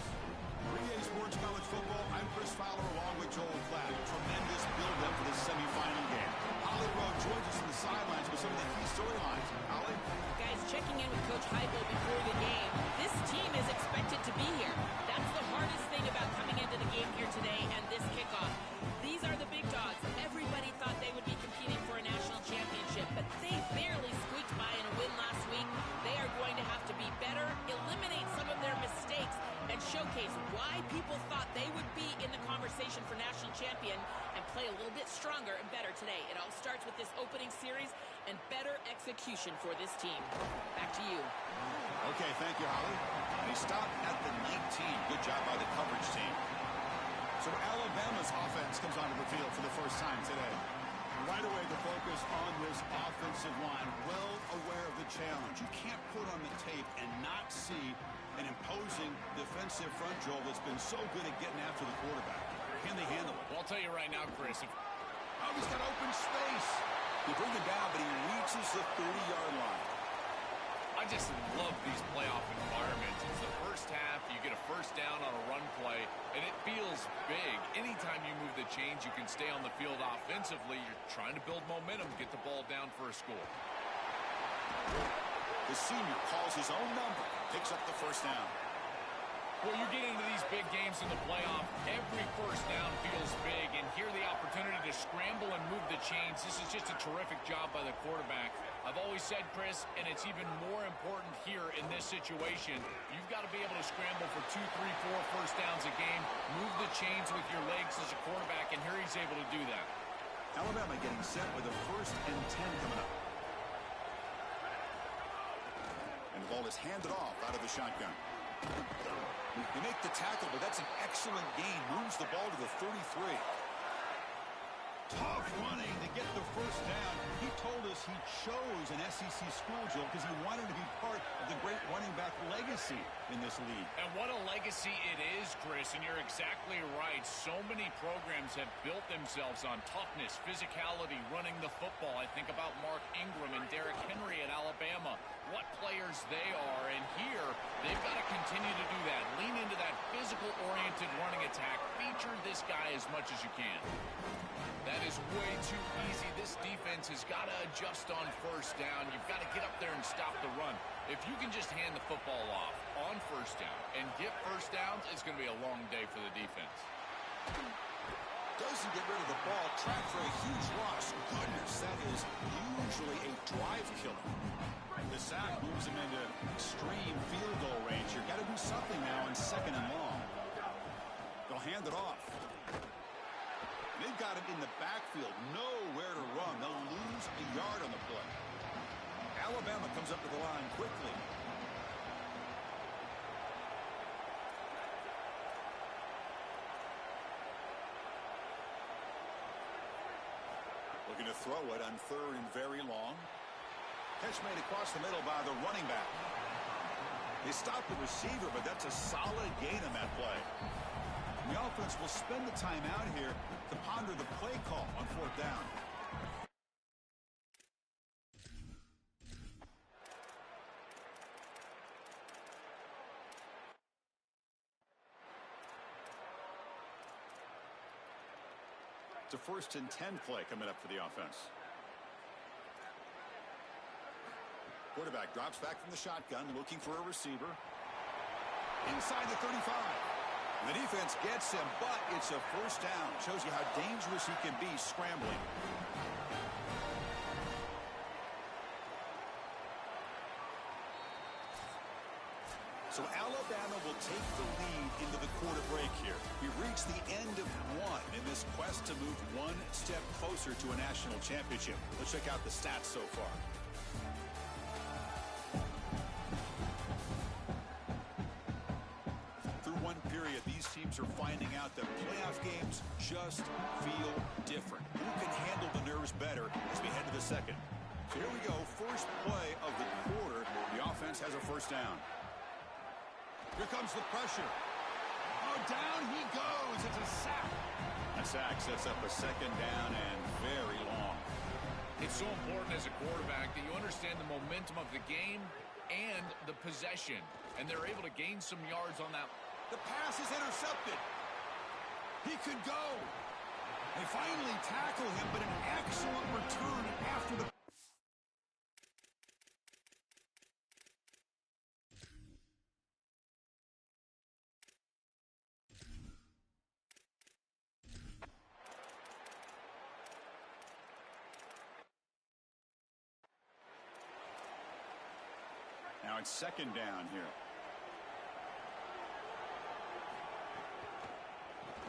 3A Sports College Football, I'm Chris Fowler along with Joel Klatt. Tremendous build-up for this semifinal game. Holly Rowe joins us in the sidelines with some of the key storylines. Holly? Guys, checking in with Coach Heupel before the game. This team is expected to be here. That's the hardest thing about coming into the game here today and this kickoff. These are the big dogs. Everybody thought they would be competing for a national championship, but they barely squeaked by in a win last week. They are going to have to be better, eliminate some of their mistakes, and showcase why people thought they would be in the conversation for national champion and play a little bit stronger and better today. It all starts with this opening series and better execution for this team. Back to you. Okay, thank you, Holly. They stopped at the 19. Good job by the coverage team. So Alabama's offense comes onto the field for the first time today. Right away, the focus on this offensive line. Well aware of the challenge. You can't put on the tape and not see an imposing defensive front, Joel, that's been so good at getting after the quarterback. Can they handle it? Well, I'll tell you right now, Chris. Oh, he's got open space. He brings it down, but he reaches the 30-yard line. I just love these playoff environments. It's the first half, you get a first down on a run play, and it feels big. Anytime you move the chains, you can stay on the field offensively. You're trying to build momentum, get the ball down for a score. The senior calls his own number, picks up the first down. Well, you get into these big games in the playoff, every first down feels big, and here the opportunity to scramble and move the chains. This is just a terrific job by the quarterback. I've always said, Chris, and it's even more important here in this situation, you've got to be able to scramble for 2, 3, 4 first downs a game, move the chains with your legs as a quarterback, and here he's able to do that. Alabama getting set with a 1st and 10 coming up. And the ball is handed off out of the shotgun. They make the tackle, but that's an excellent gain. Moves the ball to the 33. Tough running to get the first down. He told us he chose an SEC school, Joel, because he wanted to be part of the great running back legacy in this league. And what a legacy it is, Chris, and you're exactly right. So many programs have built themselves on toughness, physicality, running the football. I think about Mark Ingram and Derrick Henry at Alabama. What players they are, and here they've got to continue to do that. Lean into that physical-oriented running attack. Feature this guy as much as you can. That is way too easy. This defense has got to adjust on first down. You've got to get up there and stop the run. If you can just hand the football off on first down and get first downs, it's going to be a long day for the defense. Doesn't get rid of the ball. Track for a huge loss. Goodness, that is usually a drive killer. The sack moves him into extreme field goal range. You've got to do something now on 2nd and long. They'll hand it off. They've got him in the backfield. Nowhere to run. They'll lose a yard on the play. Alabama comes up to the line quickly. Looking to throw it on 3rd and very long. Catch made across the middle by the running back. They stop the receiver, but that's a solid gain on that play. The offense will spend the time out here to ponder the play call on 4th down. It's a 1st and 10 play coming up for the offense. Quarterback drops back from the shotgun, looking for a receiver. Inside the 35. The defense gets him, but it's a 1st down. Shows you how dangerous he can be scrambling. So Alabama will take the lead into the quarter break here. We've reached the end of 1 in this quest to move 1 step closer to a national championship. Let's check out the stats so far. Through 1 period, these teams are finding out that playoff games just feel different. Who can handle the nerves better as we head to the 2nd? So here we go, first play of the quarter. The offense has a 1st down. Here comes the pressure. Oh, down he goes. It's a sack. A sack sets up a 2nd down and very long. It's so important as a quarterback that you understand the momentum of the game and the possession. And they're able to gain some yards on that. The pass is intercepted. He could go. They finally tackle him, but an excellent return after the... Now it's second down here.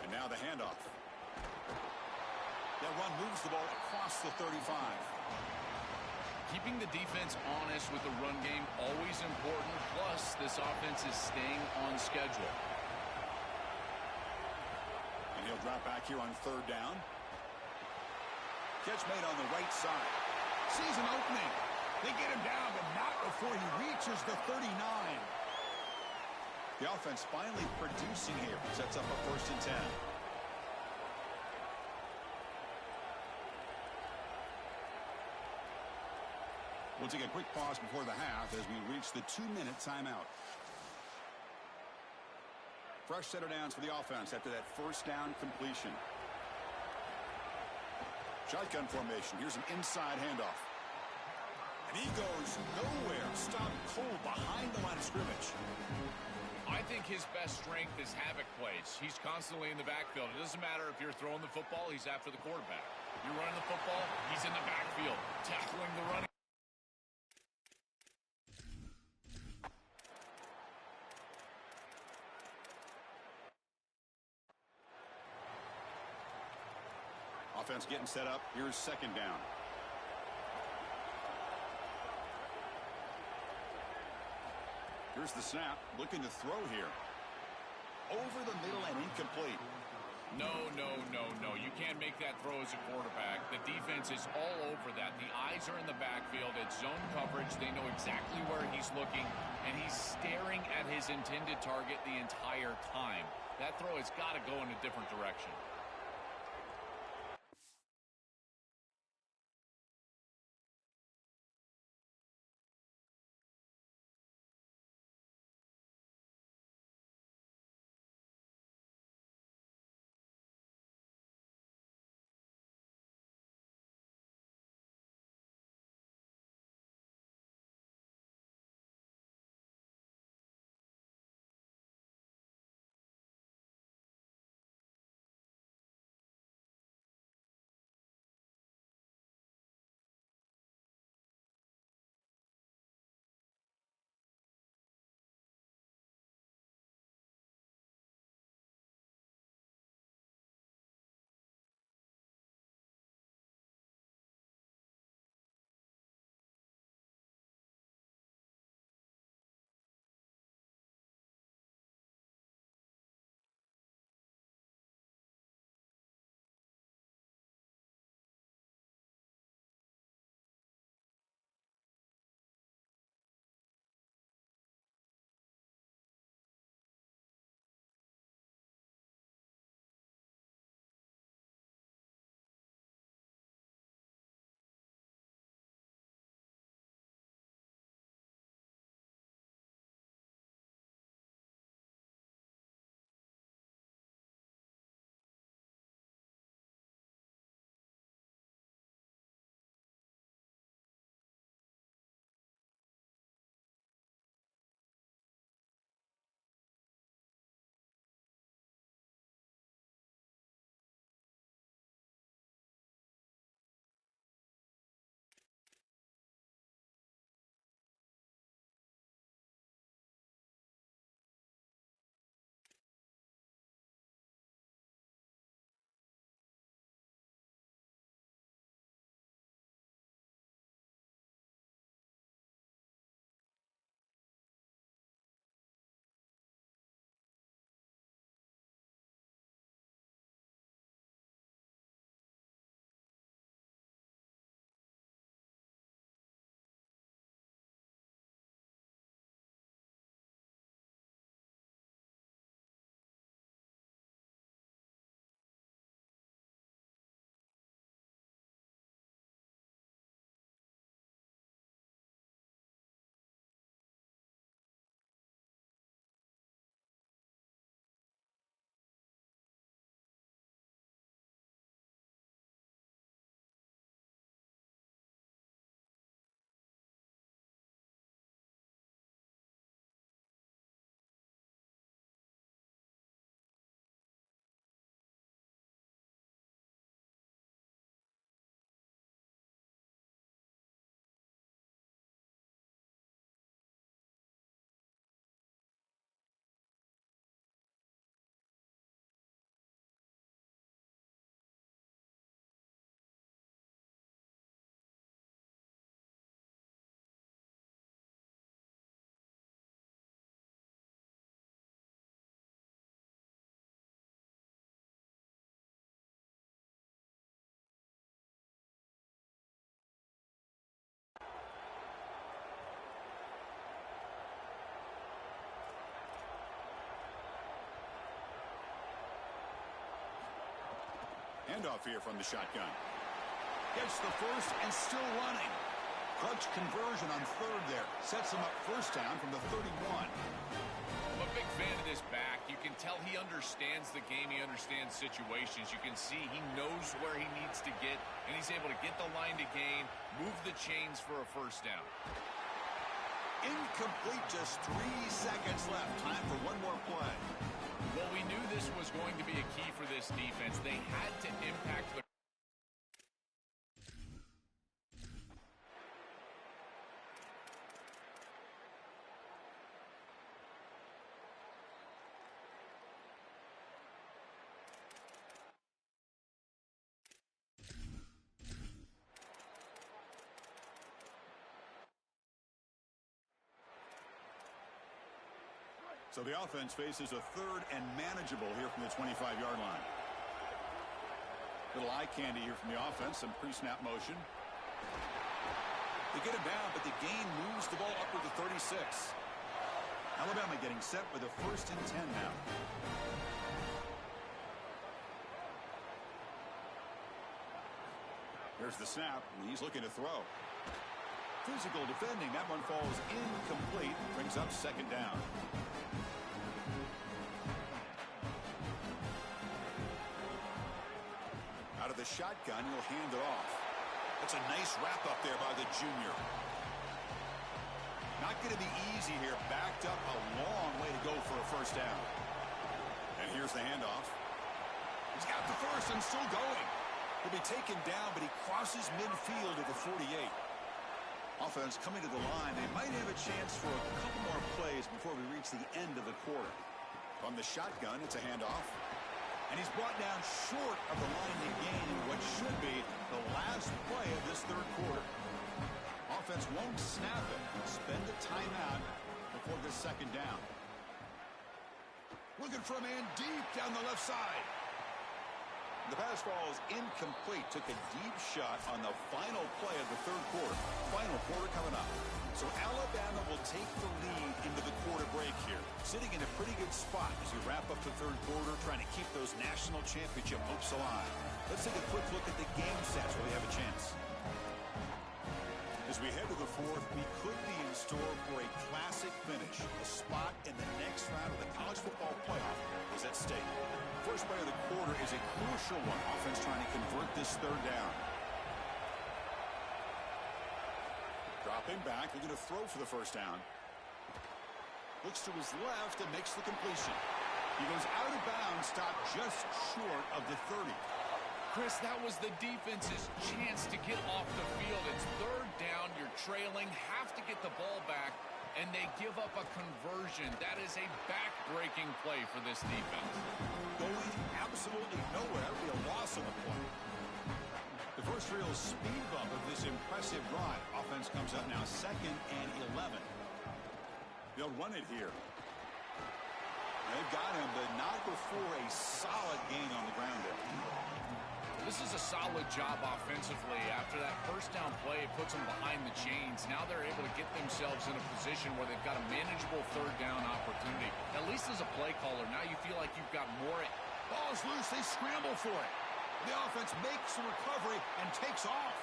And now the handoff. That run moves the ball across the 35. Keeping the defense honest with the run game, always important. Plus, this offense is staying on schedule. And he'll drop back here on third down. Catch made on the right side. Sees an opening. They get him down, but not before he reaches the 39. The offense finally producing here. Sets up a 1st and 10. We'll take a quick pause before the half as we reach the 2-minute timeout. Fresh set of downs for the offense after that first down completion. Shotgun formation. Here's an inside handoff. And he goes nowhere. Stopped cold behind the line of scrimmage. I think his best strength is havoc plays. He's constantly in the backfield. It doesn't matter if you're throwing the football, he's after the quarterback. You're running the football, he's in the backfield, tackling the running. Offense getting set up. Here's second down. Here's the snap. Looking to throw here. Over the middle and incomplete. No. You can't make that throw as a quarterback. The defense is all over that. The eyes are in the backfield. It's zone coverage. They know exactly where he's looking, and he's staring at his intended target the entire time. That throw has got to go in a different direction. handoff here from the shotgun. Gets the first and still running. Clutch conversion on third there. Sets him up first down from the 31. I'm a big fan of this back. You can tell he understands the game. He understands situations. You can see he knows where he needs to get, and he's able to get the line to gain, move the chains for a first down. Incomplete, just 3 seconds left. Time for one more play. Well, we knew this was going to be a key for this defense. They had to impact the So the offense faces a third and manageable here from the 25-yard line. Little eye candy here from the offense. Some pre-snap motion. They get it down, but the gain moves the ball up to the 36. Alabama getting set with a 1st and 10 now. Here's the snap. He's looking to throw. Physical defending. That one falls incomplete. Brings up 2nd down. Out of the shotgun, he'll hand it off. That's a nice wrap up there by the junior. Not going to be easy here. Backed up a long way to go for a first down. And here's the handoff. He's got the first and still going. He'll be taken down, but he crosses midfield at the 48. Offense coming to the line. They might have a chance for a couple more plays before we reach the end of the quarter. From the shotgun, it's a handoff. And he's brought down short of the line to gain in what should be the last play of this 3rd quarter. Offense won't snap it. Spend the timeout before the 2nd down. Looking for a man deep down the left side. The pass falls incomplete. Took a deep shot on the final play of the 3rd quarter. Final quarter coming up. So Alabama will take the lead into the quarter break here. Sitting in a pretty good spot as we wrap up the 3rd quarter, trying to keep those national championship hopes alive. Let's take a quick look at the game stats where we have a chance. As we head to the 4th, we could be in store for a classic finish. A spot in the next round of the college football playoff is at stake. First play of the quarter is a crucial one. Offense trying to convert this 3rd down. Dropping back, looking to throw for the first down. Looks to his left and makes the completion. He goes out of bounds, stopped just short of the 30. Chris, that was the defense's chance to get off the field. It's 3rd down, you're trailing, have to get the ball back, and they give up a conversion. That is a back-breaking play for this defense. Going absolutely nowhere. It'll be a loss on the play. The first real speed bump of this impressive drive. Offense comes up now 2nd and 11. They'll run it here. They've got him, but not before a solid gain on the ground there. This is a solid job offensively. After that first down play, it puts them behind the chains. Now they're able to get themselves in a position where they've got a manageable 3rd down opportunity. At least as a play caller, now you feel like you've got more. Ball is loose. They scramble for it. The offense makes the recovery and takes off.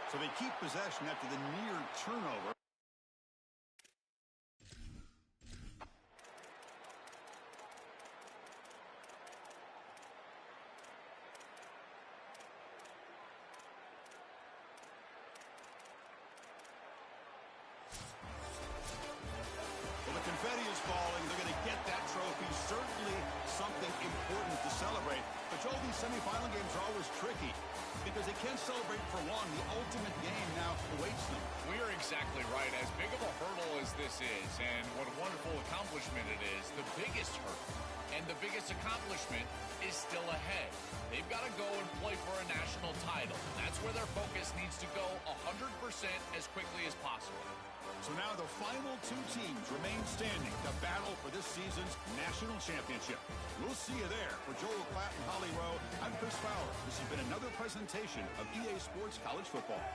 So they keep possession after the near turnover. Confetti is falling. They're going to get that trophy. Certainly something important to celebrate. But Joel, these semifinal games are always tricky because they can't celebrate for long. The ultimate game now awaits them. We are exactly right. As big of a hurdle as this is, and what a wonderful accomplishment it is, the biggest hurdle and the biggest accomplishment is still ahead. They've got to go and play for a national title. That's where their focus needs to go 100% as quickly as possible. So now the final 2 teams remain standing to battle for this season's national championship. We'll see you there. For Joel Klatt and Holly Rowe, I'm Chris Fowler. This has been another presentation of EA Sports College Football.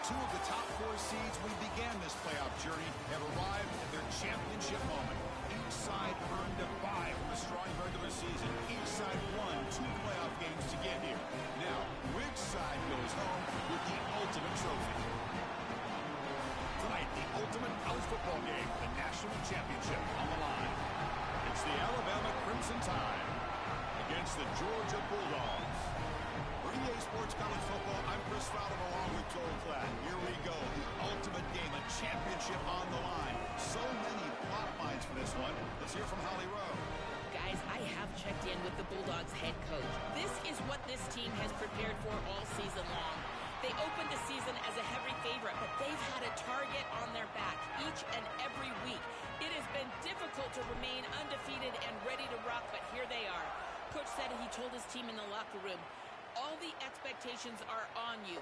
Two of the top four seeds we began this playoff journey have arrived at their championship moment. Each side earned a bye from a strong regular season. Each side won 2 playoff games to get here. Now, which side goes home with the ultimate trophy? Tonight, the ultimate college football game, the national championship on the line. It's the Alabama Crimson Tide against the Georgia Bulldogs. For EA Sports College Football, I'm Chris Fowler along with Joel Klatt. Here we go, the ultimate game, a championship on the line. So many plot lines for this one. Let's hear from Holly Rowe. Guys, I have checked in with the Bulldogs head coach. This is what this team has prepared for all season long. They opened the season as a heavy favorite, but they've had a target on their back each and every week. It has been difficult to remain undefeated and ready to rock, but here they are. Coach said he told his team in the locker room, all the expectations are on you.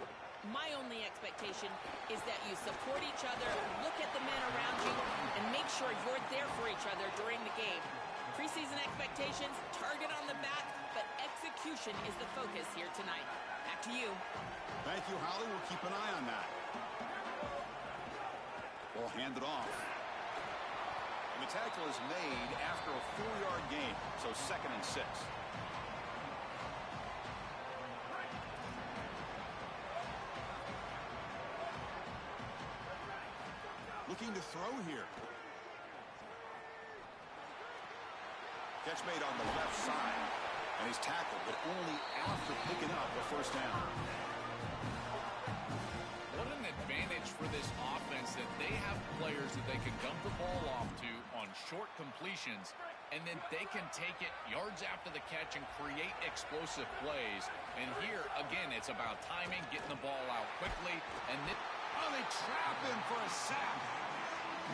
My only expectation is that you support each other, look at the men around you, and make sure you're there for each other during the game. Preseason expectations, target on the back, but execution is the focus here tonight. Back to you. Thank you, Holly. We'll keep an eye on that. Ball handed off. And the tackle is made after a 4-yard gain, so 2nd and 6. Looking to throw here. Catch made on the left side. And he's tackled, but only after picking up a first down. What an advantage for this offense that they have players that they can dump the ball off to on short completions, and then they can take it yards after the catch and create explosive plays. And here, again, it's about timing, getting the ball out quickly, and then they trap him for a sack.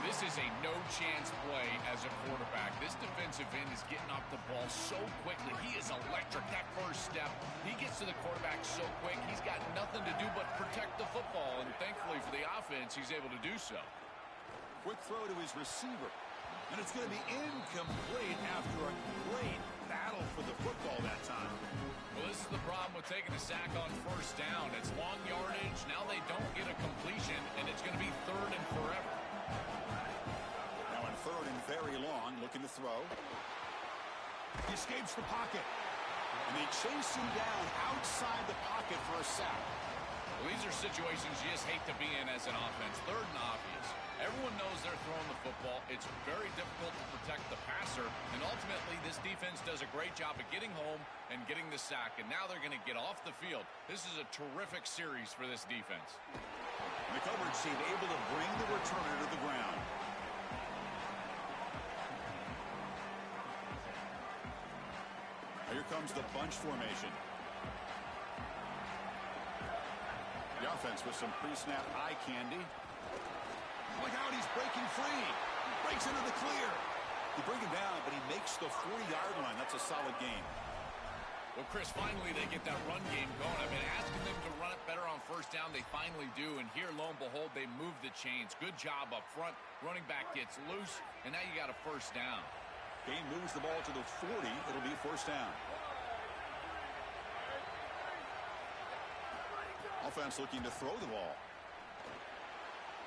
This is a no-chance play as a quarterback. This defensive end is getting off the ball so quickly. He is electric. That first step, he gets to the quarterback so quick, he's got nothing to do but protect the football. And thankfully for the offense, he's able to do so. Quick throw to his receiver. And it's going to be incomplete after a great battle for the football that time. Well, this is the problem with taking a sack on first down. It's long yardage. Now they don't get a completion, and it's going to be 3rd and forever. Now in 3rd and very long, looking to throw. He escapes the pocket. And they chase him down outside the pocket for a sack. Well, these are situations you just hate to be in as an offense. 3rd and obvious. Everyone knows they're throwing the football. It's very difficult to protect the passer. And ultimately, this defense does a great job of getting home and getting the sack. And now they're going to get off the field. This is a terrific series for this defense. And the coverage team able to bring the returner to the ground. Here comes the bunch formation. The offense with some pre-snap eye candy. Look out, he's breaking free. Breaks into the clear. He brings him down, but he makes the 40-yard line. That's a solid gain. Well, Chris, finally they get that run game going. I've been asking them to run it better on first down. They finally do, and here, lo and behold, they move the chains. Good job up front. Running back gets loose, and now you got a first down. Game moves the ball to the 40. It'll be first down. Offense looking to throw the ball.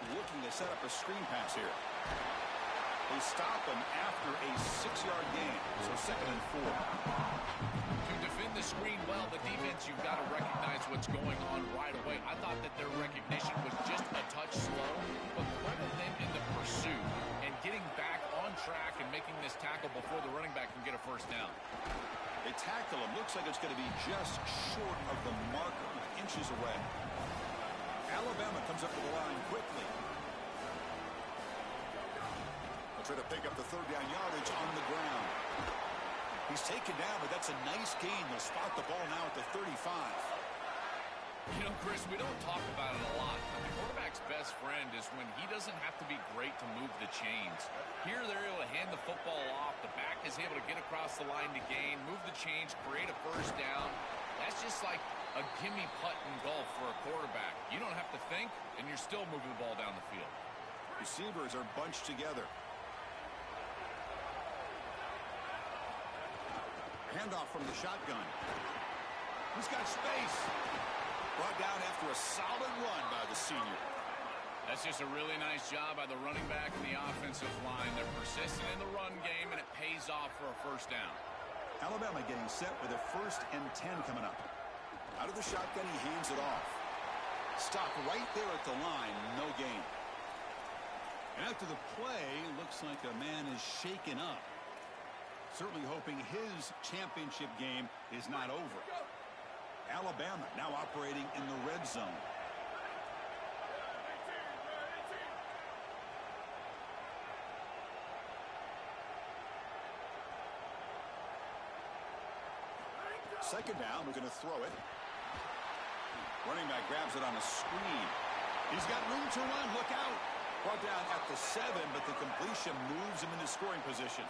Looking to set up a screen pass here. They stop him after a 6-yard gain, so 2nd and 4. To defend the screen well, the defense, you've got to recognize what's going on right away. I thought that their recognition was just a touch slow, but credit them in the pursuit and getting back on track and making this tackle before the running back can get a first down. They tackle him. Looks like it's going to be just short of the marker, inches away. Alabama comes up to the line quickly. They'll try to pick up the 3rd down yardage on the ground. He's taken down, but that's a nice gain. They'll spot the ball now at the 35. You know, Chris, we don't talk about it a lot, but the quarterback's best friend is when he doesn't have to be great to move the chains. Here, they're able to hand the football off. The back is able to get across the line to gain, move the chains, create a first down. That's just like a gimme putt in golf for a quarterback. You don't have to think, and you're still moving the ball down the field. Receivers are bunched together. Handoff from the shotgun. He's got space. Brought down after a solid run by the senior. That's just a really nice job by the running back and the offensive line. They're persistent in the run game, and it pays off for a first down. Alabama getting set with a 1st and 10 coming up. Out of the shotgun, he hands it off. Stop right there at the line, no gain. And after the play, looks like a man is shaken up. Certainly hoping his championship game is not over. Alabama now operating in the red zone. Second down, we're going to throw it. Running back grabs it on a screen. He's got room to run. Look out. Brought down at the 7, but the completion moves him into scoring position.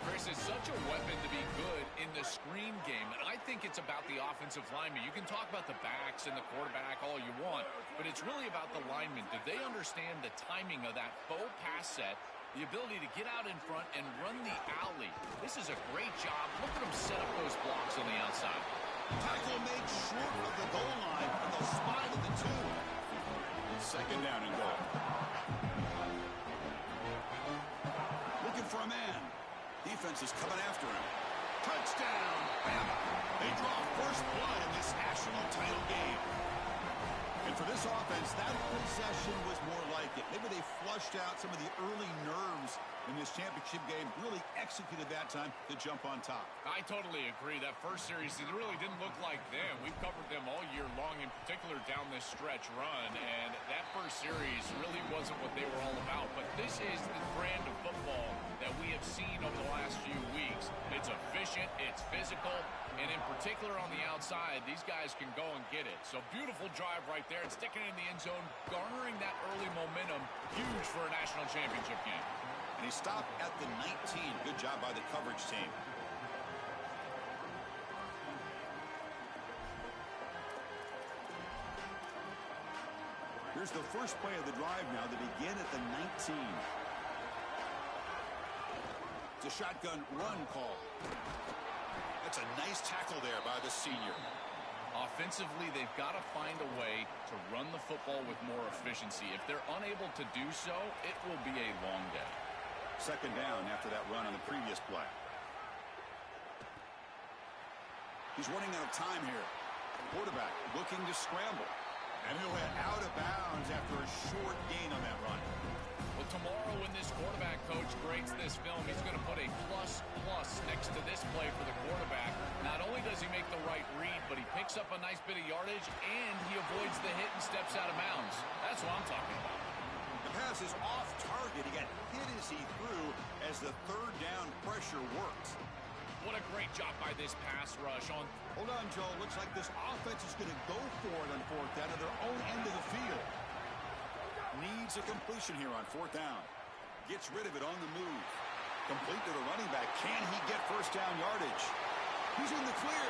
Chris is such a weapon to be good in the screen game, and I think it's about the offensive lineman. You can talk about the backs and the quarterback all you want, but it's really about the linemen. Do they understand the timing of that faux pass set, the ability to get out in front and run the alley? This is a great job. Look at them set up those blocks on the outside. Tackle made short of the goal line, and they'll spot it at the 2. Second down and goal. Looking for a man. Defense is coming after him. Touchdown, Bama. They draw first blood in this national title game. And for this offense, that possession was more like it. Maybe they flushed out some of the early nerves in this championship game, really executed that time to jump on top. I totally agree. That first series, it really didn't look like them. We've covered them all year long, in particular down this stretch run, and that first series really wasn't what they were all about. But this is the brand of football that we have seen over the last few weeks. It's efficient, it's physical, and in particular on the outside, these guys can go and get it. So beautiful drive right there, and sticking in the end zone, garnering that early momentum, huge for a national championship game. And he stopped at the 19. Good job by the coverage team. Here's the first play of the drive now. They begin at the 19. It's a shotgun run call. That's a nice tackle there by the senior. Offensively, they've got to find a way to run the football with more efficiency. If they're unable to do so, it will be a long day. Second down after that run on the previous play. He's running out of time here. Quarterback looking to scramble. And he'll head out of bounds after a short gain on that run. Well, tomorrow when this quarterback coach grades this film, he's going to put a plus next to this play for the quarterback. Not only does he make the right read, but he picks up a nice bit of yardage, and he avoids the hit and steps out of bounds. That's what I'm talking about. The pass is off target. He got hit as he threw as the third down pressure worked. What a great job by this pass rush on. Hold on, Joe. Looks like this offense is going to go for it on 4th down to their own end of the field. Needs a completion here on 4th down. Gets rid of it on the move. Complete to the running back. Can he get first down yardage? He's in the clear.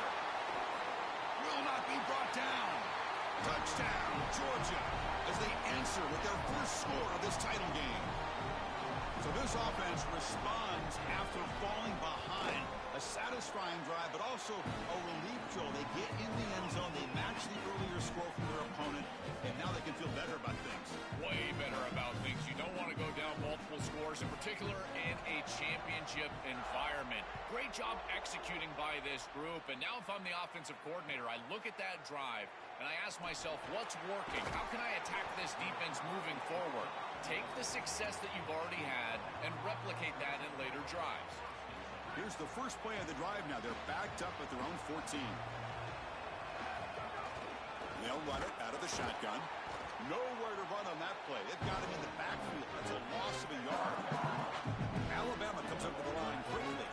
Will not be brought down. Touchdown, Georgia, as they answer with their first score of this title game. So this offense responds after falling behind. A satisfying drive, but also a relief, Joel. They get in the end zone. They match the earlier score from their opponent, and now they can feel better about things. Way better about things. You don't want to go down multiple scores, in particular in a championship environment. Great job executing by this group. And now if I'm the offensive coordinator, I look at that drive, and I ask myself, what's working? How can I attack this defense moving forward? Take the success that you've already had and replicate that in later drives. Here's the first play of the drive now. They're backed up at their own 14. They'll run it out of the shotgun. Nowhere to run on that play. They've got him in the backfield. That's a loss of a yard. Alabama comes up to the line quickly.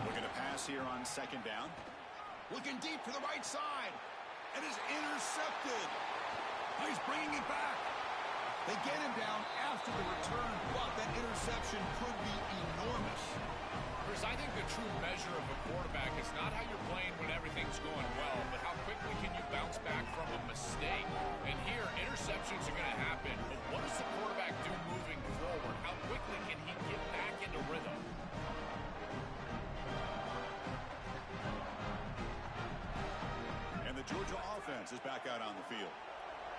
Looking to pass here on 2nd down. Looking deep to the right side. And is intercepted. He's bringing it back. They get him down after the return, but that interception could be enormous. Chris, I think the true measure of a quarterback is not how you're playing when everything's going well, but how quickly can you bounce back from a mistake. And here, interceptions are going to happen, but what does the quarterback do moving forward? How quickly can he get back into rhythm? offense is back out on the field.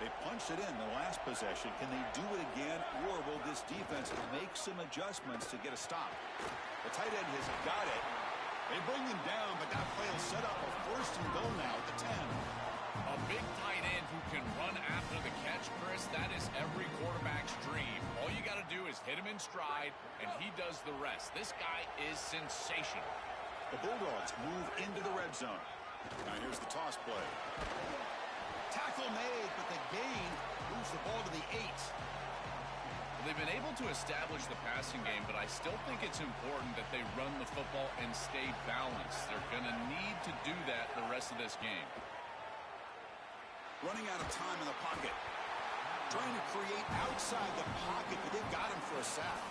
They punched it in the last possession. Can they do it again, or will this defense make some adjustments to get a stop? The tight end has got it. They bring him down, but that play will set up a first and goal now at the 10. A big tight end who can run after the catch, Chris, that is every quarterback's dream. All you got to do is hit him in stride, and he does the rest. This guy is sensational. The Bulldogs move into the red zone. Now here's the toss play. Tackle made, but the gain moves the ball to the 8. They've been able to establish the passing game, but I still think it's important that they run the football and stay balanced. They're going to need to do that the rest of this game. Running out of time in the pocket. Trying to create outside the pocket, but they've got him for a sack.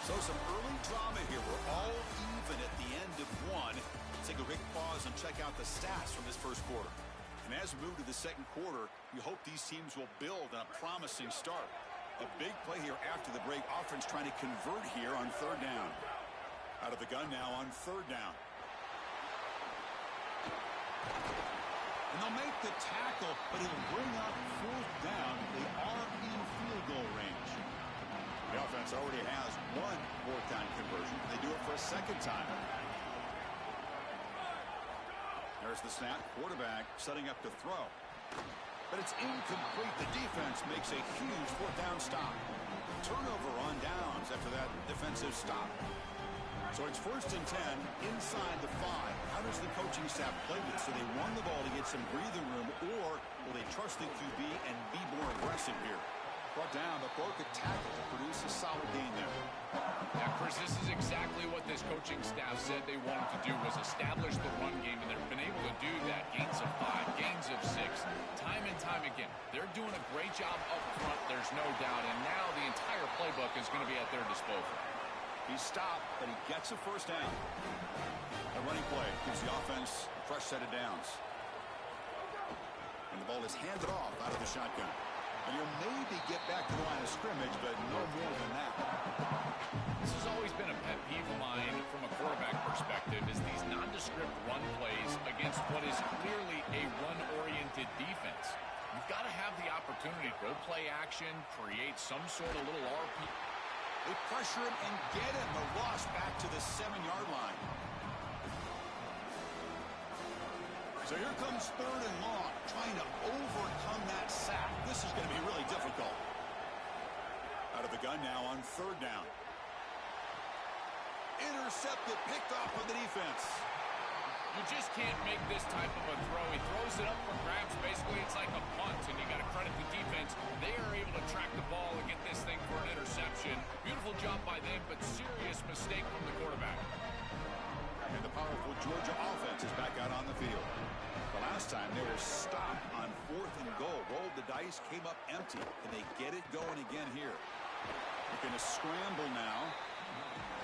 So some early drama here. We're all even at the end of one. Let's take a quick pause and check out the stats from this first quarter. And as we move to the second quarter, you hope these teams will build on a promising start. A big play here after the break. Offense trying to convert here on third down. Out of the gun now on third down. And they'll make the tackle, but he'll bring up fourth down. They are in field goal range. The offense already has one fourth down conversion. They do it for a second time. There's the snap. Quarterback setting up to throw. But it's incomplete. The defense makes a huge fourth down stop. Turnover on downs after that defensive stop. So it's first and 10 inside the 5. How does the coaching staff play this? Do they run the ball to get some breathing room, or will they trust the QB and be more aggressive here? Brought down, but broke a tackle to produce a solid gain there. Yeah, Chris, this is exactly what this coaching staff said they wanted to do, was establish the run game, and they've been able to do that. Gains of 5, gains of 6, time and time again. They're doing a great job up front, there's no doubt, and now the entire playbook is going to be at their disposal. He's stopped, but he gets a first down. A running play gives the offense a fresh set of downs. And the ball is handed off out of the shotgun. And you'll maybe get back to the line of scrimmage, but no more than that. This has always been a pet peeve of mine from a quarterback perspective, is these nondescript run plays against what is clearly a run-oriented defense. You've got to have the opportunity to go play action, create some sort of little RP. They pressure him and get him. The loss back to the 7-yard line. So here comes third and long, trying to overcome that sack. This is going to be really difficult. Out of the gun now on third down. Intercepted, picked off by the defense. You just can't make this type of a throw. He throws it up for grabs. Basically, it's like a punt, and you got to credit the defense. They are able to track the ball and get this thing for an interception. Beautiful job by them, but serious mistake from the quarterback. And the powerful Georgia offense is back out on the field. The last time they were stopped on fourth and goal. Rolled the dice, came up empty. Can they get it going again here? They're going to scramble now.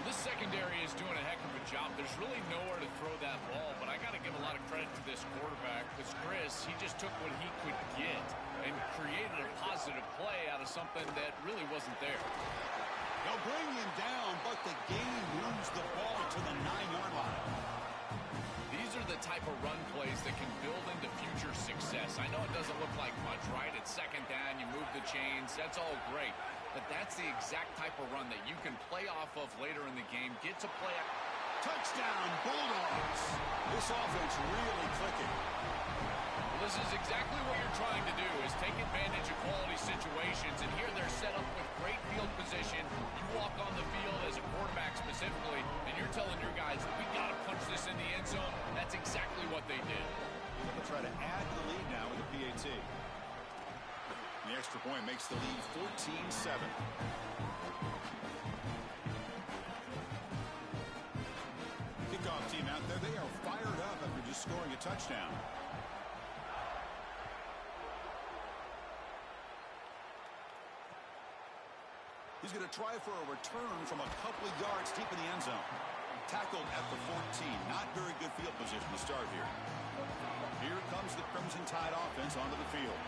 This secondary is doing a heck of a job. There's really nowhere to throw that ball, but I got to give a lot of credit to this quarterback because Chris, he just took what he could get and created a positive play out of something that really wasn't there. They'll bring him down, but the game moves the ball to the 9-yard line. These are the type of run plays that can build into future success. I know it doesn't look like much, right? It's second down, you move the chains, that's all great. But that's the exact type of run that you can play off of later in the game. Get to play. Touchdown, Bulldogs. This offense really clicking. Well, this is exactly what you're trying to do, is take advantage of quality situations. And here they're set up with great field position. You walk on the field as a quarterback specifically, and you're telling your guys, we got to punch this in the end zone. That's exactly what they did. They'll try to add to the lead now with the PAT. The extra point makes the lead 14-7. Kickoff team out there, they are fired up after just scoring a touchdown. He's going to try for a return from a couple of yards deep in the end zone. Tackled at the 14. Not very good field position to start here. Here comes the Crimson Tide offense onto the field.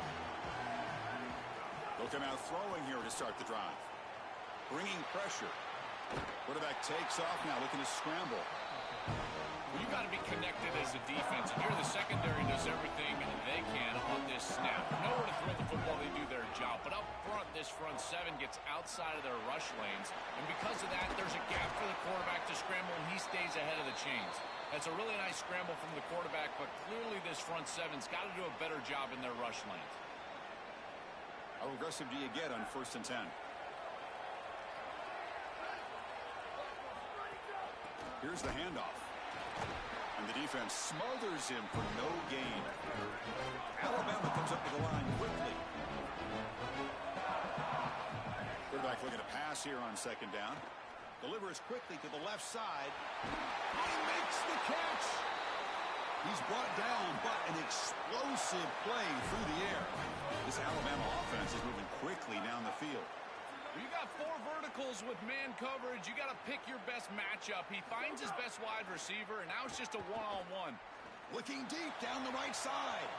They'll come out throwing here to start the drive. Bringing pressure. Quarterback takes off now, looking to scramble. You got to be connected as a defense, and here the secondary does everything they can on this snap. Nowhere to throw the football, they do their job. But up front, this front seven gets outside of their rush lanes, and because of that, there's a gap for the quarterback to scramble, and he stays ahead of the chains. That's a really nice scramble from the quarterback, but clearly this front seven's got to do a better job in their rush lanes. How aggressive do you get on 1st and 10? Here's the handoff. And the defense smothers him for no gain. Alabama comes up to the line quickly. Quarterback looking to pass here on 2nd down. Delivers quickly to the left side. He makes the catch. He's brought down, but an explosive play through the air. This Alabama offense is moving quickly down the field. You got 4 verticals with man coverage. You got to pick your best matchup. He finds his best wide receiver, and now it's just a one-on-one. Looking deep down the right side.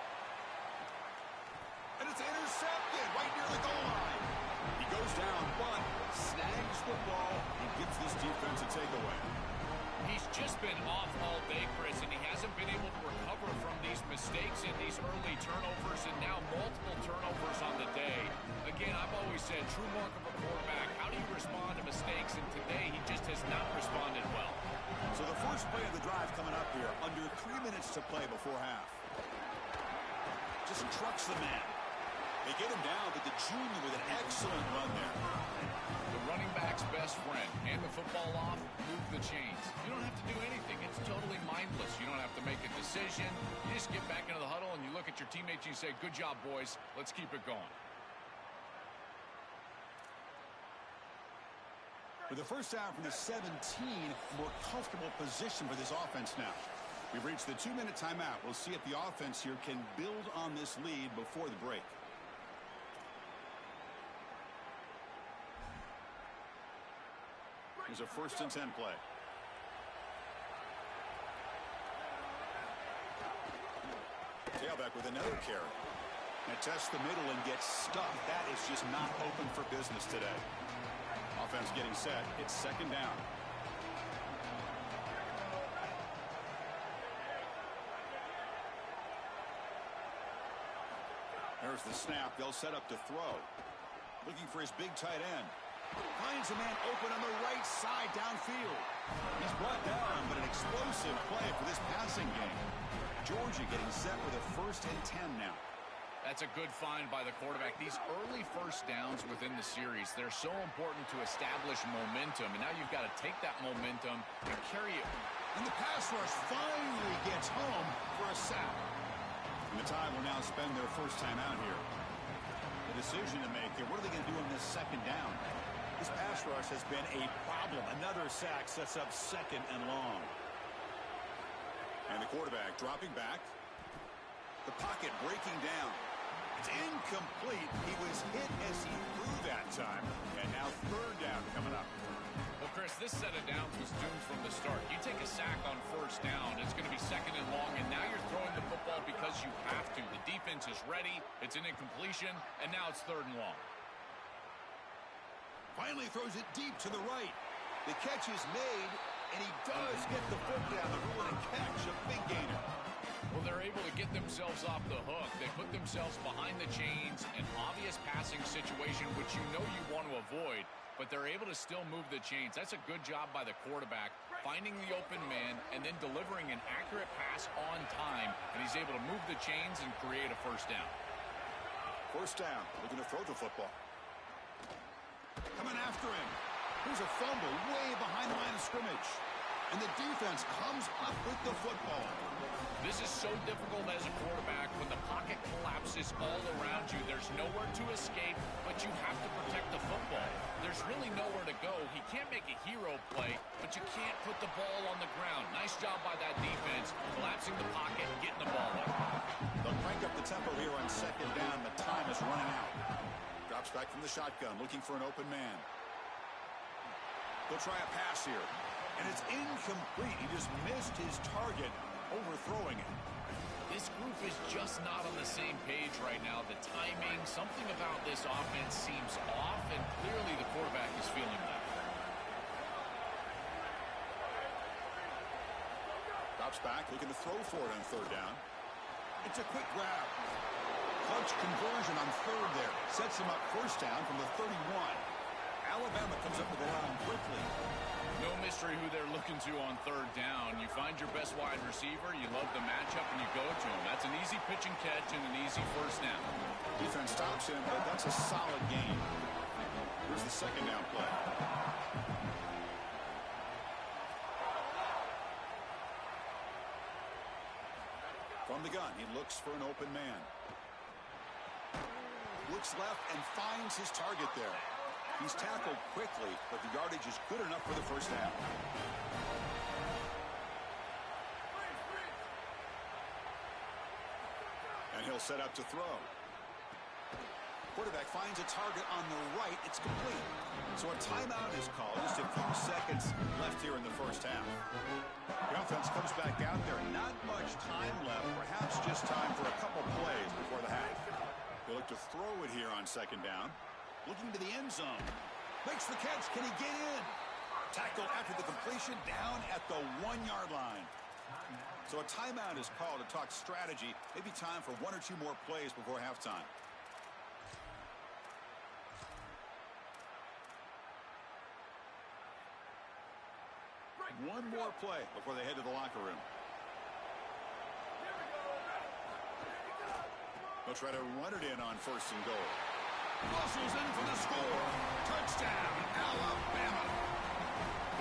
And it's intercepted right near the goal line. He goes down, but snags the ball and gives this defense a takeaway. He's just been off all day, Chris, and he hasn't been able to recover from these mistakes in these early turnovers, and now multiple turnovers on the day. Again, I've always said, true mark of a quarterback, how do you respond to mistakes? And today, he just has not responded well. So the first play of the drive coming up here, under 3 minutes to play before half. Just trucks the man. They get him down, but the junior with an excellent run there. The running back's best friend. Hand the football off, move the chains. You don't have to do anything. It's totally mindless. You don't have to make a decision. You just get back into the huddle and you look at your teammates and you say, good job, boys. Let's keep it going. With the first down from the 17, more comfortable position for this offense now. We've reached the 2-minute timeout. We'll see if the offense here can build on this lead before the break. Here's a 1st and 10 play. Tailback with another carry. And tests the middle and gets stuffed. That is just not open for business today. Offense getting set. It's 2nd down. There's the snap. They'll set up to throw. Looking for his big tight end. Finds a man open on the right side downfield. He's brought down, but an explosive play for this passing game. Georgia getting set with a 1st and 10 now. That's a good find by the quarterback. These early first downs within the series, they're so important to establish momentum. And now you've got to take that momentum and carry it. And the pass rush finally gets home for a sack. And the Tide will now spend their first time out here. The decision to make here. What are they going to do on this 2nd down? This pass rush has been a problem. Another sack sets up 2nd and long. And the quarterback dropping back. The pocket breaking down. It's incomplete. He was hit as he threw that time. And now 3rd down coming up. Well, Chris, this set of downs was doomed from the start. You take a sack on 1st down, it's going to be 2nd and long, and now you're throwing the football because you have to. The defense is ready. It's an incompletion, and now it's 3rd and long. Finally throws it deep to the right. The catch is made, and he does get the foot down. The rule and catch, a big gainer. Well, they're able to get themselves off the hook. They put themselves behind the chains, an obvious passing situation, which you know you want to avoid, but they're able to still move the chains. That's a good job by the quarterback, finding the open man and then delivering an accurate pass on time, and he's able to move the chains and create a 1st down. 1st down, looking to throw the football. Coming after him. Here's a fumble way behind the line of scrimmage. And the defense comes up with the football. This is so difficult as a quarterback when the pocket collapses all around you. There's nowhere to escape, but you have to protect the football. There's really nowhere to go. He can't make a hero play, but you can't put the ball on the ground. Nice job by that defense, collapsing the pocket and getting the ball up. They'll crank up the tempo here on 2nd down. The time is running out. Drops back from the shotgun, looking for an open man. They'll try a pass here, and it's incomplete. He just missed his target, overthrowing it. This group is just not on the same page right now. The timing, something about this offense seems off, and clearly the quarterback is feeling that. drops back, looking to throw for it on third down. It's a quick grab. Clutch conversion on third there. Sets him up first down from the 31. Alabama comes up with the line quickly. No mystery who they're looking to on third down. You find your best wide receiver, you love the matchup, and you go to him. That's an easy pitch and catch and an easy first down. Defense stops him, but that's a solid gain. Here's the second down play. From the gun, he looks for an open man. Looks left and finds his target there. He's tackled quickly, but the yardage is good enough for the first down. And he'll set up to throw. Quarterback finds a target on the right. It's complete. So a timeout is called. Just a few seconds left here in the first half. The offense comes back out there. Not much time left. Perhaps just time for a couple plays before the half. They look to throw it here on second down. Looking to the end zone. Makes the catch. Can he get in? Tackle after the completion down at the 1-yard line. So a timeout is called to talk strategy. Maybe time for one or two more plays before halftime. One more play before they head to the locker room. They'll try to run it in on first and goal. Muscles in for the score. Touchdown, Alabama.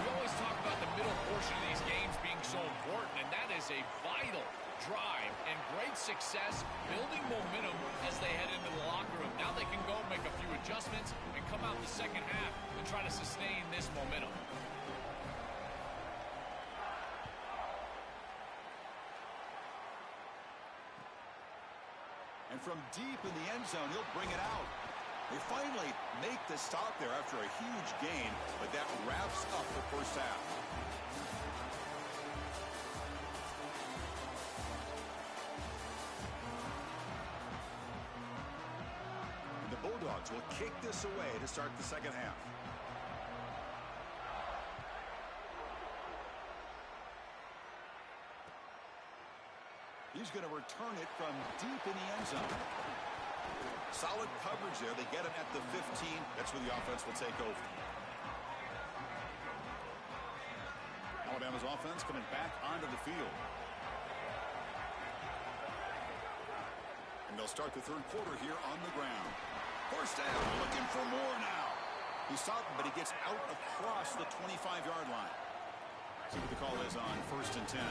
We always talk about the middle portion of these games being so important, and that is a vital drive and great success building momentum as they head into the locker room. Now they can go make a few adjustments and come out the second half and try to sustain this momentum. And from deep in the end zone, he'll bring it out. They finally make the stop there after a huge gain, but that wraps up the first half. And the Bulldogs will kick this away to start the second half. He's going to return it from deep in the end zone. Solid coverage there. They get him at the 15. That's where the offense will take over. Alabama's offense coming back onto the field. And they'll start the third quarter here on the ground. First down, looking for more now. He stopped him, but he gets out across the 25-yard line. See what the call is on first and 10.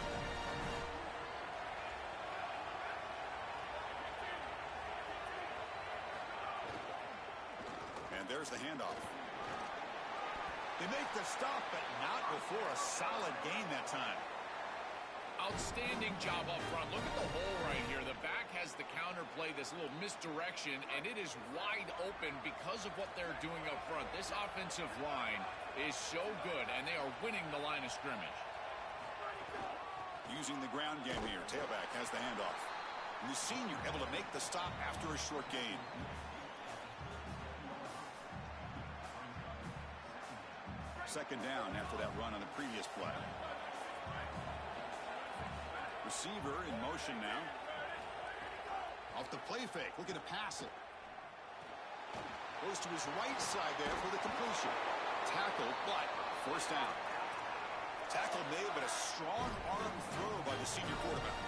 There's the handoff. They make the stop, but not before a solid gain that time. Outstanding job up front. Look at the hole right here. The back has the counter play, this little misdirection, and it is wide open because of what they're doing up front. This offensive line is so good, and they are winning the line of scrimmage. Using the ground game here. Tailback has the handoff. And the senior able to make the stop after a short gain. Second down after that run on the previous play. Receiver in motion now. Off the play fake, looking to pass it. Goes to his right side there for the completion. Tackle, but first down. Tackle made, but a strong arm throw by the senior quarterback.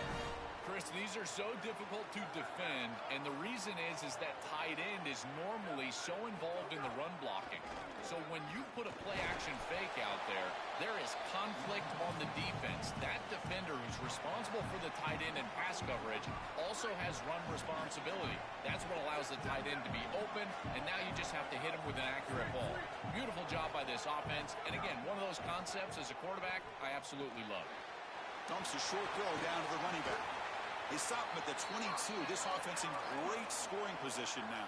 Chris, these are so difficult to defend, and the reason is that tight end is normally so involved in the run blocking. So when you put a play-action fake out there, there is conflict on the defense. That defender who's responsible for the tight end and pass coverage also has run responsibility. That's what allows the tight end to be open, and now you just have to hit him with an accurate ball. Beautiful job by this offense, and again, one of those concepts as a quarterback I absolutely love. Dumps a short throw down to the running back. They stop him at the 22. This offense in great scoring position now.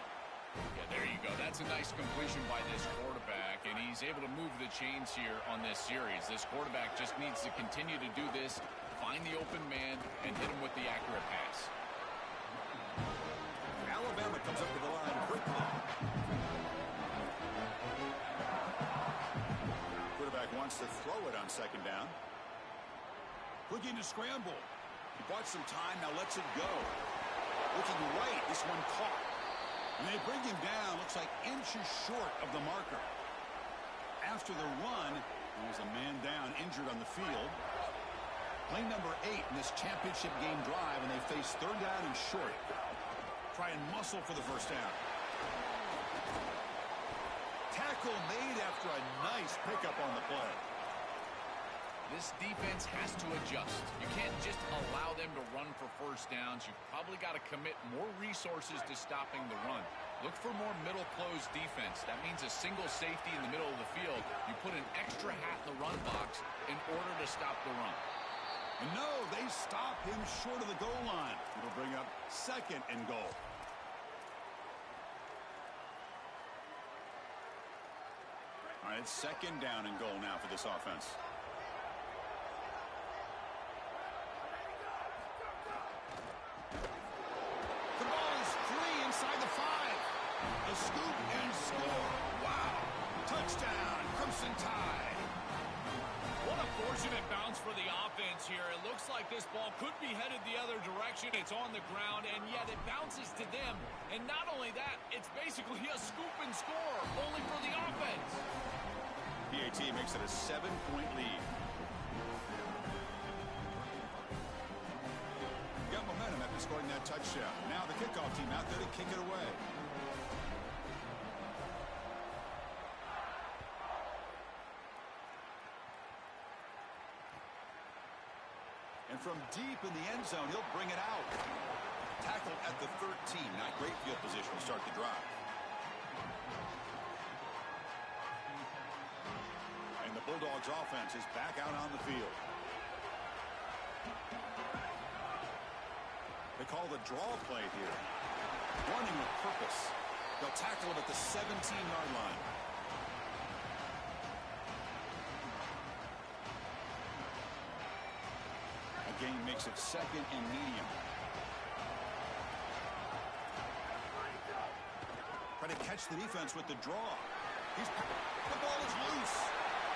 Yeah, there you go. That's a nice completion by this quarterback, and he's able to move the chains here on this series. This quarterback just needs to continue to do this, find the open man, and hit him with the accurate pass. Alabama comes up with the line quickly. Quarterback wants to throw it on second down. Looking to scramble. He bought some time, now lets it go. Looking right, this one caught. And they bring him down, looks like inches short of the marker. After the run, there's a man down, injured on the field. Play number 8 in this championship game drive, and they face third down and short. Try and muscle for the first down. Tackle made after a nice pickup on the play. This defense has to adjust. You can't just allow them to run for first downs. You've probably got to commit more resources to stopping the run. Look for more middle close defense. That means a single safety in the middle of the field. You put an extra hat in the run box in order to stop the run. And no, they stop him short of the goal line. It'll bring up second and goal. All right, it's second down and goal now for this offense. The ball is free inside the 5. A scoop and score. Wow. Touchdown, Crimson Tide. What a fortunate bounce for the offense here. It looks like this ball could be headed the other direction. It's on the ground, and yet it bounces to them. And not only that, it's basically a scoop and score, only for the offense. PAT makes it a 7-point lead. Got momentum after scoring that touchdown. Now the kickoff team out there to kick it away. And from deep in the end zone, he'll bring it out. Tackled at the 13. Not great field position to start the drive. And the Bulldogs offense is back out on the field. They call the draw play here. Running with purpose. They'll tackle him at the 17-yard line. Gain makes it second and medium. Try to catch the defense with the draw. The ball is loose.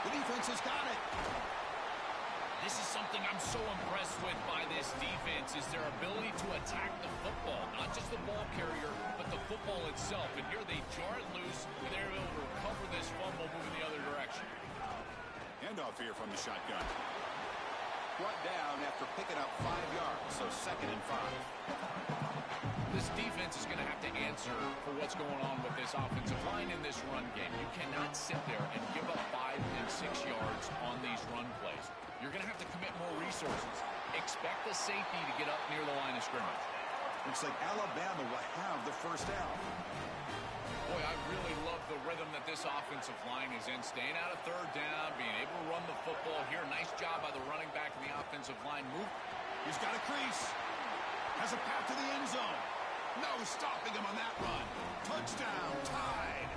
The defense has got it. This is something I'm so impressed with by this defense is their ability to attack the football. Not just the ball carrier, but the football itself. And here they jar it loose, and they're able to recover this fumble moving the other direction. Handoff here from the shotgun. Brought down after picking up 5 yards, so second and 5. This defense is going to have to answer for what's going on with this offensive line in this run game. You cannot sit there and give up 5 and 6 yards on these run plays. You're going to have to commit more resources. Expect the safety to get up near the line of scrimmage. Looks like Alabama will have the first down. Boy, I really love the rhythm that this offensive line is in. Staying out of third down, being able to run the football here. Nice job by the running back and the offensive line. Move. He's got a crease. Has a path to the end zone. No stopping him on that run. Touchdown, Tide.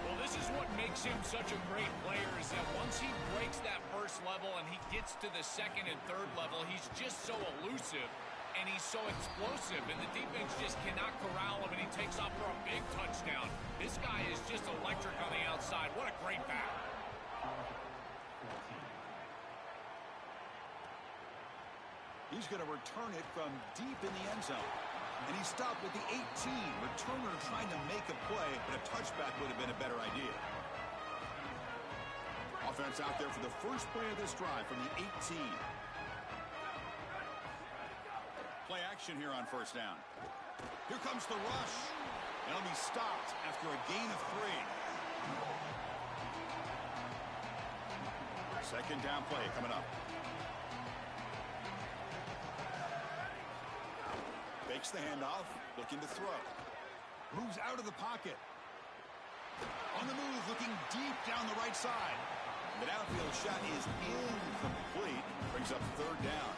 Well, this is what makes him such a great player is that once he breaks that first level and he gets to the second and third level, he's just so elusive. And he's so explosive, and the defense just cannot corral him, and he takes off for a big touchdown. This guy is just electric on the outside. What a great back. He's going to return it from deep in the end zone. And he stopped at the 18. Returner trying to make a play, but a touchback would have been a better idea. Offense out there for the first play of this drive from the 18. Play action here on first down. Here comes the rush. It'll be stopped after a gain of 3. Second down play coming up. Fakes the handoff, looking to throw. Moves out of the pocket. On the move, looking deep down the right side. The downfield shot is incomplete. Brings up third down.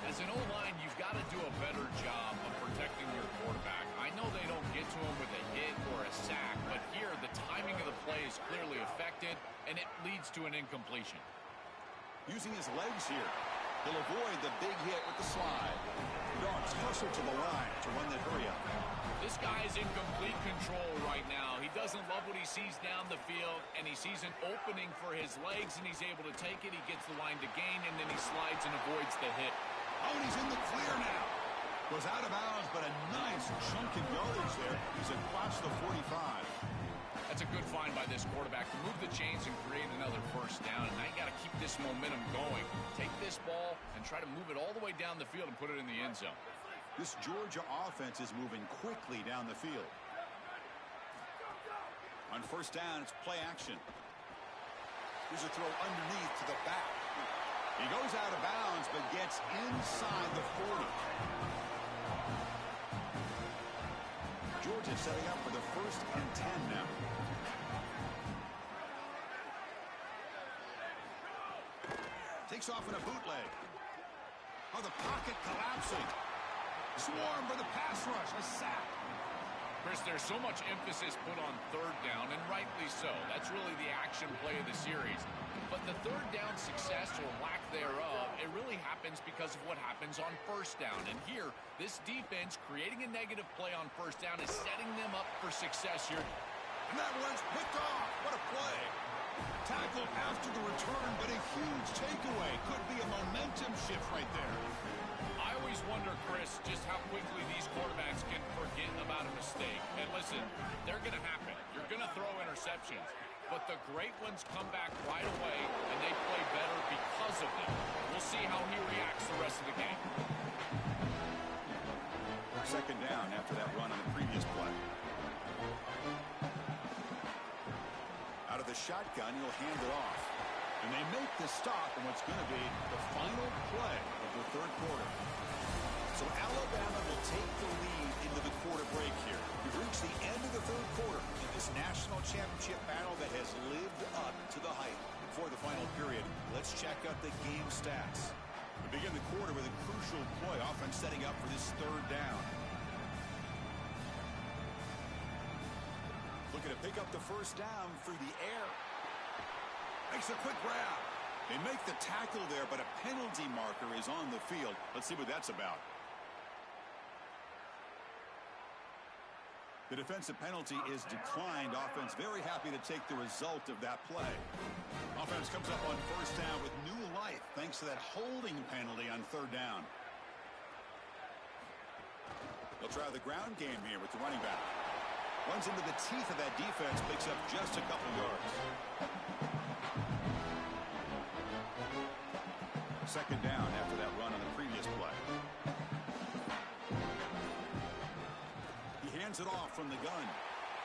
As an O-line, you've got to do a better job of protecting your quarterback. I know they don't get to him with a hit or a sack, but here the timing of the play is clearly affected, and it leads to an incompletion. Using his legs here. He'll avoid the big hit with the slide. The Dogs hustle to the line to run the hurry up. This guy's in complete control right now. He doesn't love what he sees down the field, and he sees an opening for his legs, and he's able to take it. He gets the line to gain, and then he slides and avoids the hit. Oh, and he's in the clear now. Goes out of bounds, but a nice chunk of yardage there. He's across the 45. That's a good find by this quarterback to move the chains and create another first down. And now you got to keep this momentum going. Take this ball and try to move it all the way down the field and put it in the end zone. This Georgia offense is moving quickly down the field. On first down, it's play action. Here's a throw underneath to the back. He goes out of bounds, but gets inside the 40. Georgia setting up for the 1st and 10 now. Takes off in a bootleg. Oh, the pocket collapsing. Swarm for the pass rush. A sack. Chris, there's so much emphasis put on third down, and rightly so. That's really the action play of the series. But the third down success or lack thereof, it really happens because of what happens on first down. And here, this defense creating a negative play on first down is setting them up for success here. And that one's picked off. What a play. Tackled after the return, but a huge takeaway. Could be a momentum shift right there. I always wonder, Chris, just how quickly these quarterbacks can forget about a mistake. And listen, they're going to happen. You're going to throw interceptions. But the great ones come back right away, and they play better because of them. We'll see how he reacts the rest of the game. Second down after that run on the previous play. Out of the shotgun, he'll hand it off. And they make the stop in what's going to be the final play of the third quarter. So Alabama will take the lead into the quarter break here. We've reached the end of the third quarter in this national championship battle that has lived up to the hype. Before the final period, let's check out the game stats. We begin the quarter with a crucial play, offense setting up for this third down. Looking to pick up the first down through the air. Makes a quick grab. They make the tackle there, but a penalty marker is on the field. Let's see what that's about. The defensive penalty is declined. Offense very happy to take the result of that play. Offense comes up on first down with new life thanks to that holding penalty on third down. They'll try the ground game here with the running back. Runs into the teeth of that defense, picks up just a couple yards. Second down after that run on the previous play. He hands it off from the gun.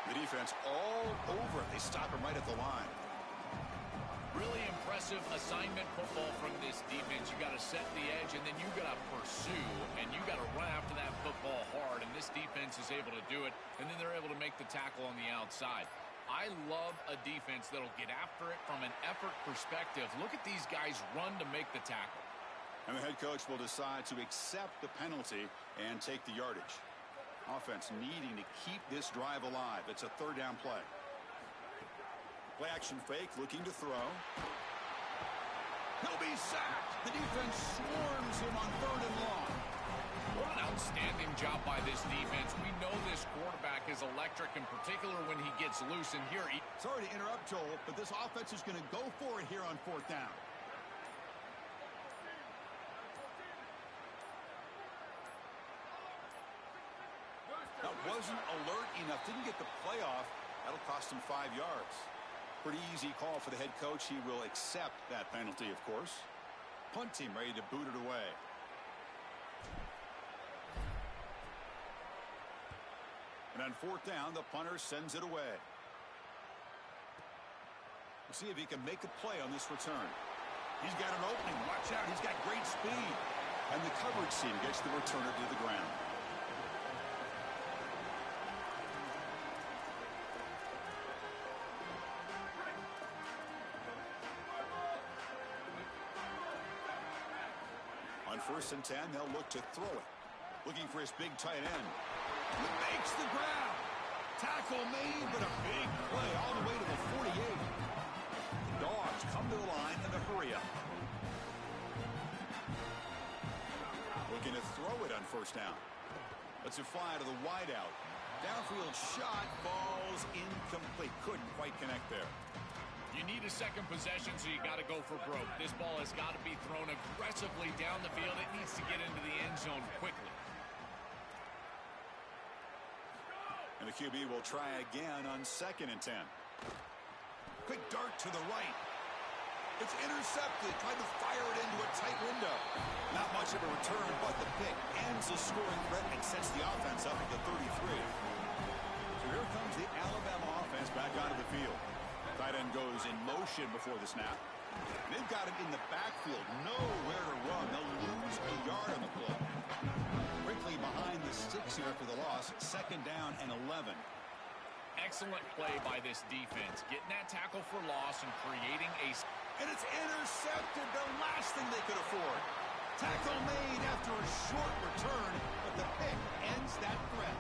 The defense all over it. They stop him right at the line. Really impressive assignment football from this defense. You got to set the edge, and then you got to pursue, and you got to run after that football hard, and this defense is able to do it, and then they're able to make the tackle on the outside. I love a defense that'll get after it from an effort perspective. Look at these guys run to make the tackle. And the head coach will decide to accept the penalty and take the yardage. Offense needing to keep this drive alive. It's a third down play. Play action fake, looking to throw. He'll be sacked. The defense swarms him on third and long. What an outstanding job by this defense. We know this quarterback is electric, in particular when he gets loose. And here, sorry to interrupt, Joel, but this offense is going to go for it here on fourth down. That wasn't alert enough. Didn't get the play off. That'll cost him 5 yards. Pretty easy call for the head coach. He will accept that penalty, of course. Punt team ready to boot it away. And on fourth down, the punter sends it away. We'll see if he can make a play on this return. He's got an opening. Watch out. He's got great speed. And the coverage team gets the returner to the ground. On 1st and 10, they'll look to throw it. Looking for his big tight end. He makes the grab. Tackle made, but a big play all the way to the 48. The Dogs come to the line in a hurry up. throw it on first down. Lets it fly to the wideout. Downfield shot falls incomplete. Couldn't quite connect there. You need a second possession, so you got to go for broke. This ball has got to be thrown aggressively down the field. It needs to get into the end zone quickly. And the QB will try again on 2nd and 10. Quick dart to the right. It's intercepted. Tried to fire it into a tight window. Not much of a return, but the pick ends the scoring threat and sets the offense up at the 33. So here comes the Alabama offense back onto the field. Tight end goes in motion before the snap. They've got him in the backfield. Nowhere to run. They'll lose a yard on the play. Quickly behind the sticks here after the loss. 2nd down and 11. Excellent play by this defense. Getting that tackle for loss and creating a... And it's intercepted. The last thing they could afford. Tackle made after a short return, but the pick ends that threat.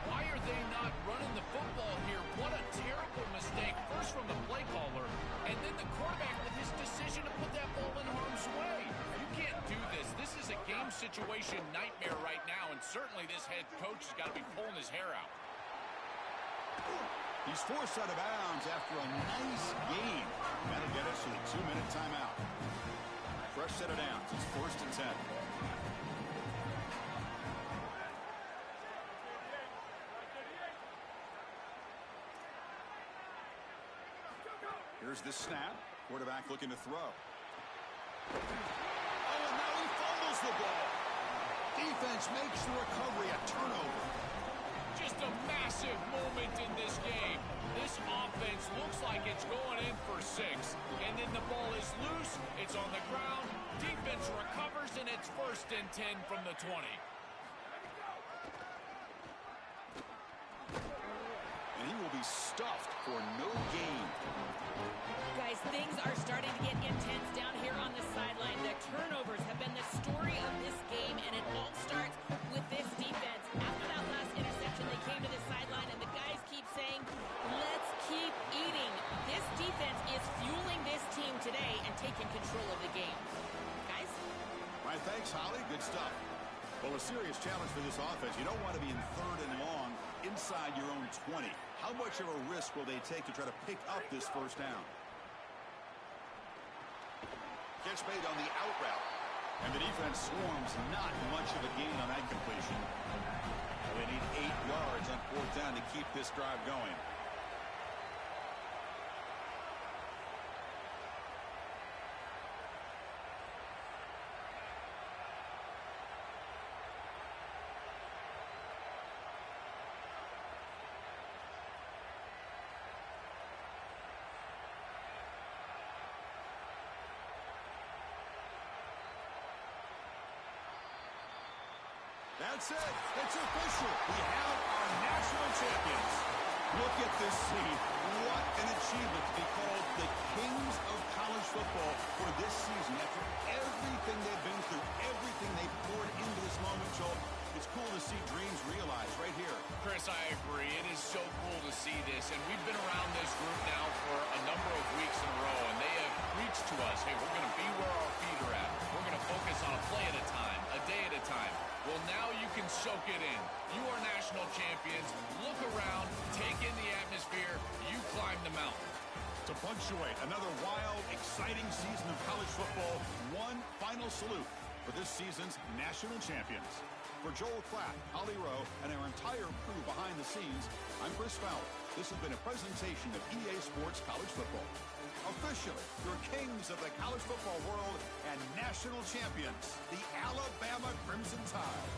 Why are they not running the football here? What a terrible mistake. First from the play caller, and then the quarterback with his decision to put that ball in harm's way. You can't do this. This is a game situation nightmare right now, and certainly this head coach has got to be pulling his hair out. He's forced out of bounds after a nice game. That'll get us to the 2-minute timeout. Fresh set of downs. It's 1st and 10. Here's the snap. Quarterback looking to throw. Oh, and now he fumbles the ball. Defense makes the recovery a turnover. Just a massive moment in this game. This offense looks like it's going in for 6. And then the ball is loose. It's on the ground. Defense recovers, and it's 1st and 10 from the 20. And he will be stuffed for no gain. Guys, things are starting to get intense down here on the sideline. The turnovers have been the story of this game, and it all starts with this defense. After that last interception, they came to the sideline, and the guys keep saying, let's keep eating. This defense is fueling this team today and taking control of the game. Guys? All right, thanks, Holly. Good stuff. Well, a serious challenge for this offense. You don't want to be in 3rd and long inside your own 20. How much of a risk will they take to try to pick up this first down? Catch made on the out route. And the defense swarms. Not much of a gain on that completion. They need 8 yards on 4th down to keep this drive going. That's it. It's official. We have our national champions. Look at this scene. What an achievement to be called the kings of college football for this season. After everything they've been through, everything they poured into this moment, Joel, it's cool to see dreams realized right here. Chris, I agree. It is so cool to see this, and we've been around this group now for a number of weeks in a row, and they have preached to us, hey, we're going to be where our feet are at. We're going to focus on a play at a time, a day at a time. Well, now you can soak it in. You are national champions. Look around, take in the atmosphere. You climb the mountain. To punctuate another wild, exciting season of college football, one final salute for this season's national champions. For Joel Klatt, Holly Rowe, and our entire crew behind the scenes, I'm Chris Fowler. This has been a presentation of EA Sports College Football. Officially, your kings of the college football world and national champions, the Alabama Crimson Tide.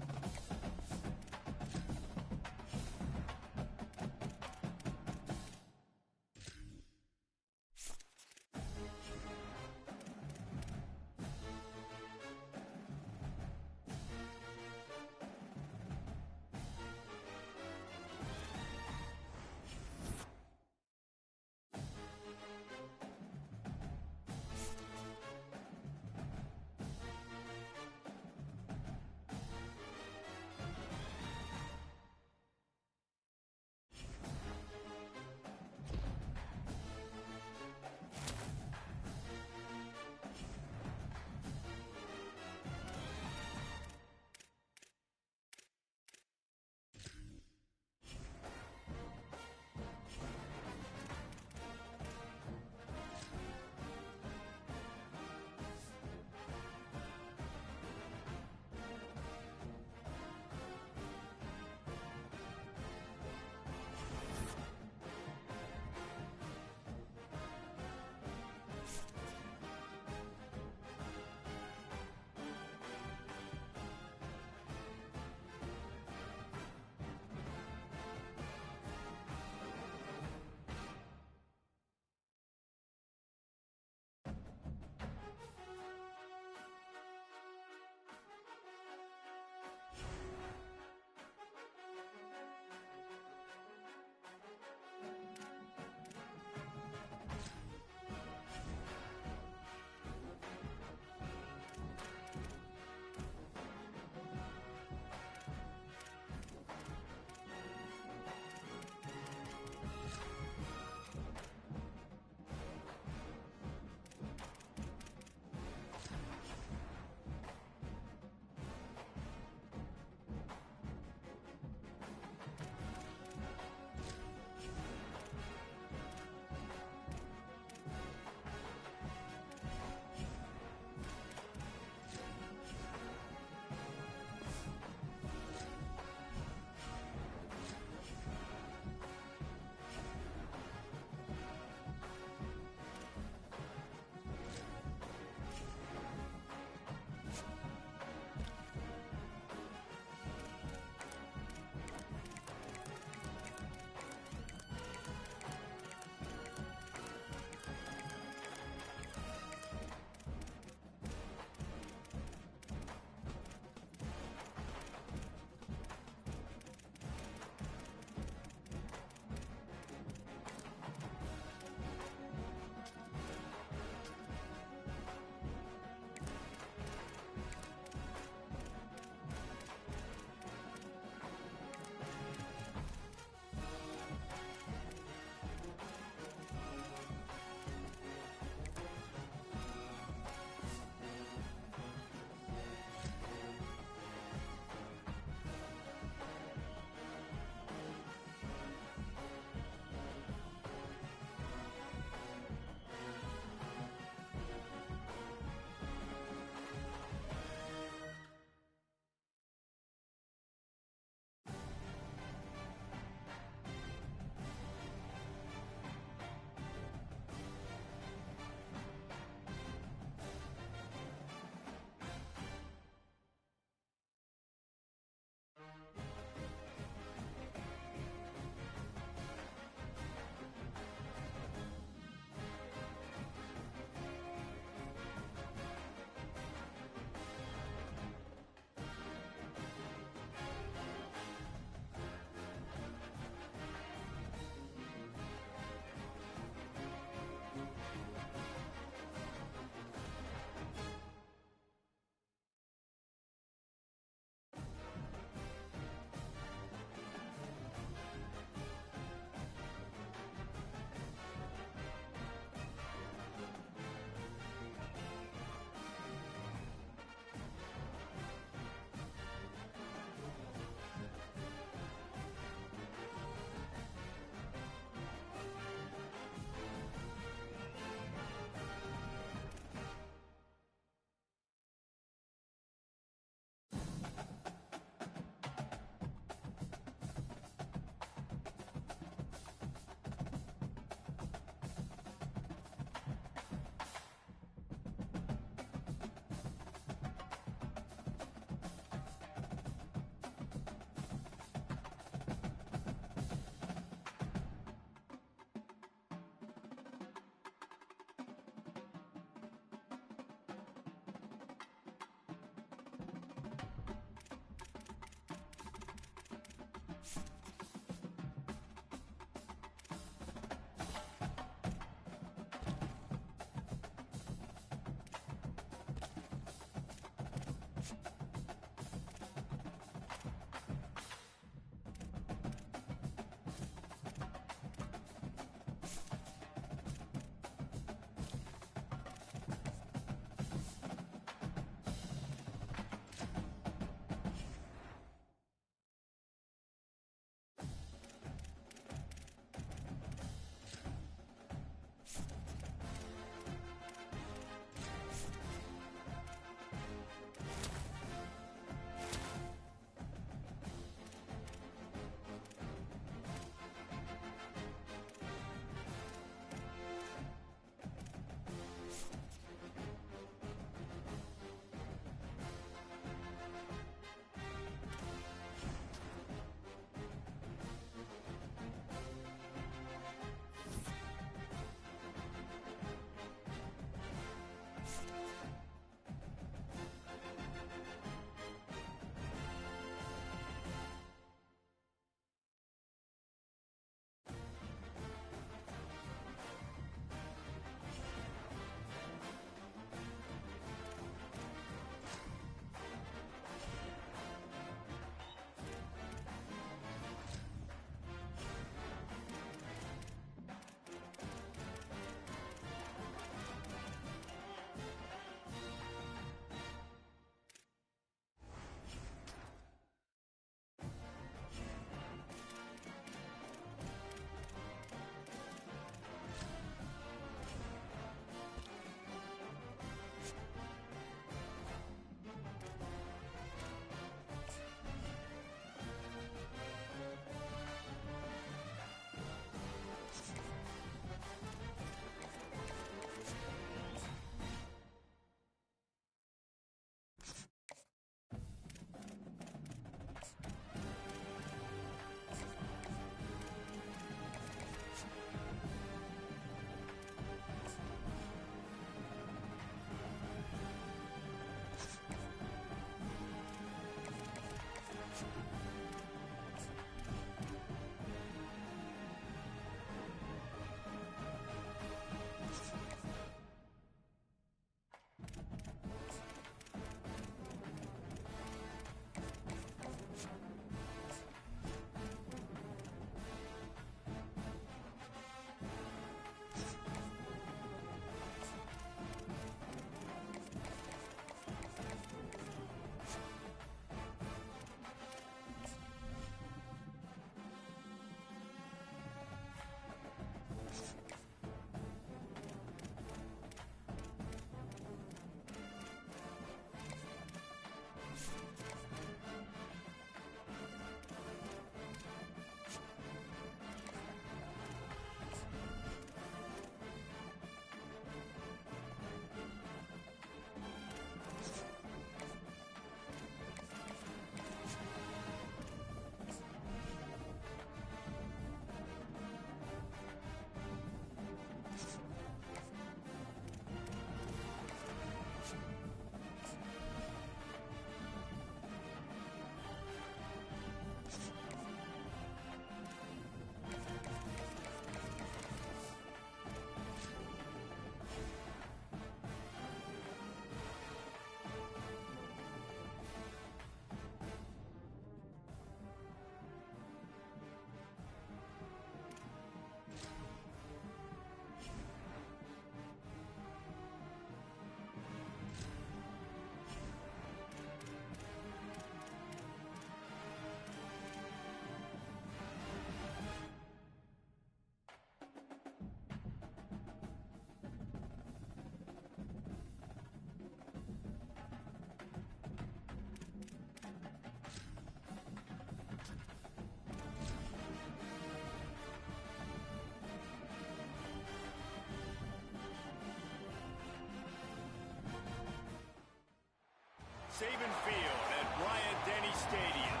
Saban Field at Bryant-Denny Stadium.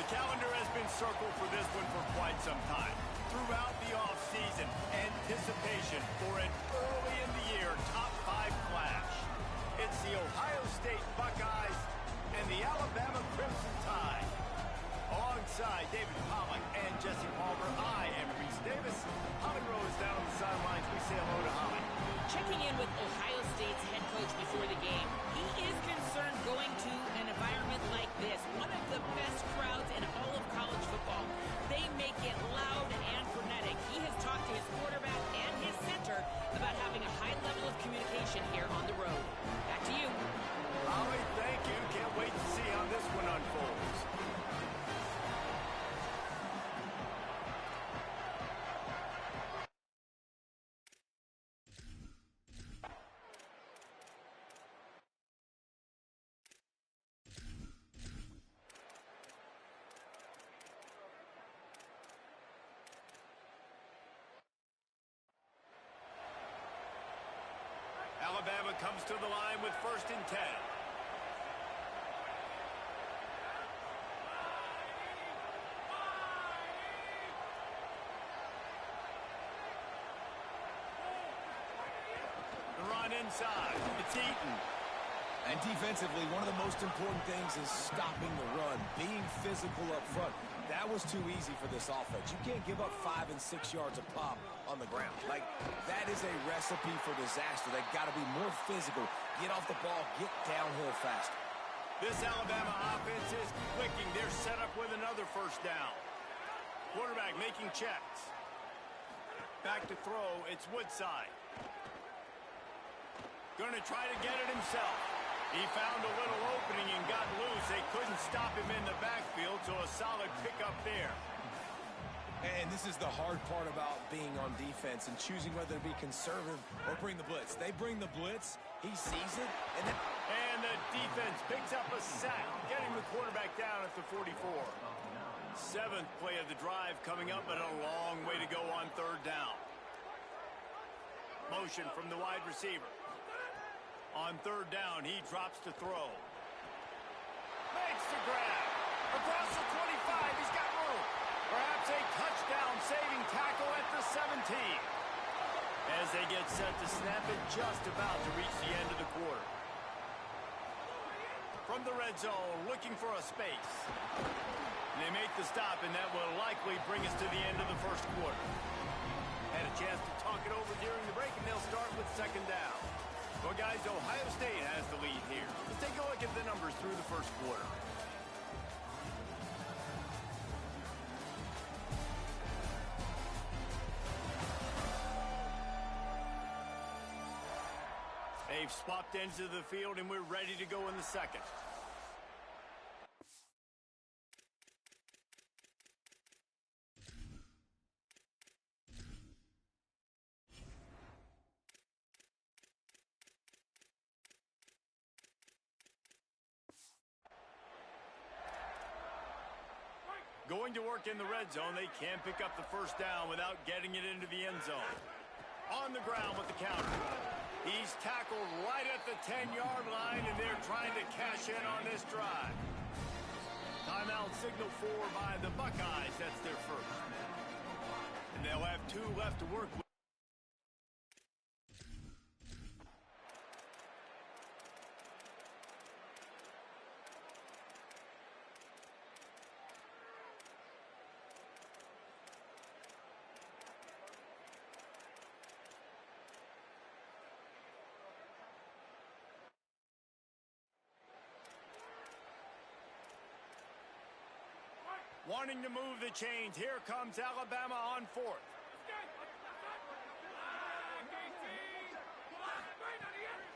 The calendar has been circled for this one for quite some time. Throughout the offseason, anticipation for an early-in-the-year top-5 clash. It's the Ohio State Buckeyes and the Alabama Crimson Tide. Alongside David Pollack and Jesse Palmer, I am Reese Davis. Holly Rowe is down on the sidelines. We say hello to Holly. Checking in with Ohio State's head coach before the game. He is concerned going to an environment like this, one of the best crowds in all of college football. They make it loud and frenetic. He has talked to his quarterback and his center about having a high level of communication here on the road. Back to you. Holly, thank you. Can't wait to see how this one unfolds. Alabama comes to the line with 1st and 10. The run inside. It's Eaton. And defensively, one of the most important things is stopping the run, being physical up front. That was too easy for this offense. You can't give up 5 and 6 yards a pop on the ground. Like, that is a recipe for disaster. They've got to be more physical, get off the ball, get downhill faster. This Alabama offense is clicking. They're set up with another 1st down. Quarterback making checks. Back to throw. It's Woodside. Going to try to get it himself. He found a little opening and got loose. They couldn't stop him in the backfield, so a solid pickup there. And this is the hard part about being on defense and choosing whether to be conservative or bring the blitz. They bring the blitz, he sees it, and then... And the defense picks up a sack, getting the quarterback down at the 44. 7th play of the drive coming up, but a long way to go on 3rd down. Motion from the wide receiver. On 3rd down, he drops to throw. Makes the grab. Across the 25, he's got room. Perhaps a touchdown-saving tackle at the 17. As they get set to snap it, just about to reach the end of the quarter. From the red zone, looking for a space. And they make the stop, and that will likely bring us to the end of the 1st quarter. Had a chance to talk it over during the break, and they'll start with 2nd down. Well, guys, Ohio State has the lead here. Let's take a look at the numbers through the 1st quarter. They've swapped ends of the field, and we're ready to go in the 2nd. Going to work in the red zone, they can't pick up the 1st down without getting it into the end zone. On the ground with the counter. He's tackled right at the 10-yard line, and they're trying to cash in on this drive. Timeout signal for by the Buckeyes. That's their 1st. And they'll have 2 left to work with. Wanting to move the chains. Here comes Alabama on 4th.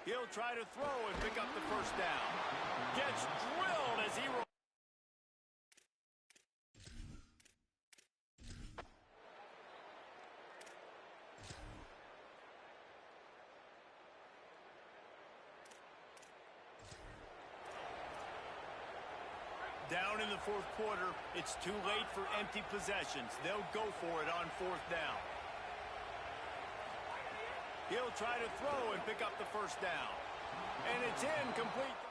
He'll try to throw and pick up the 1st down. Gets drilled as he rolls. Down in the 4th quarter, it's too late for empty possessions. They'll go for it on 4th down. He'll try to throw and pick up the 1st down. And it's incomplete.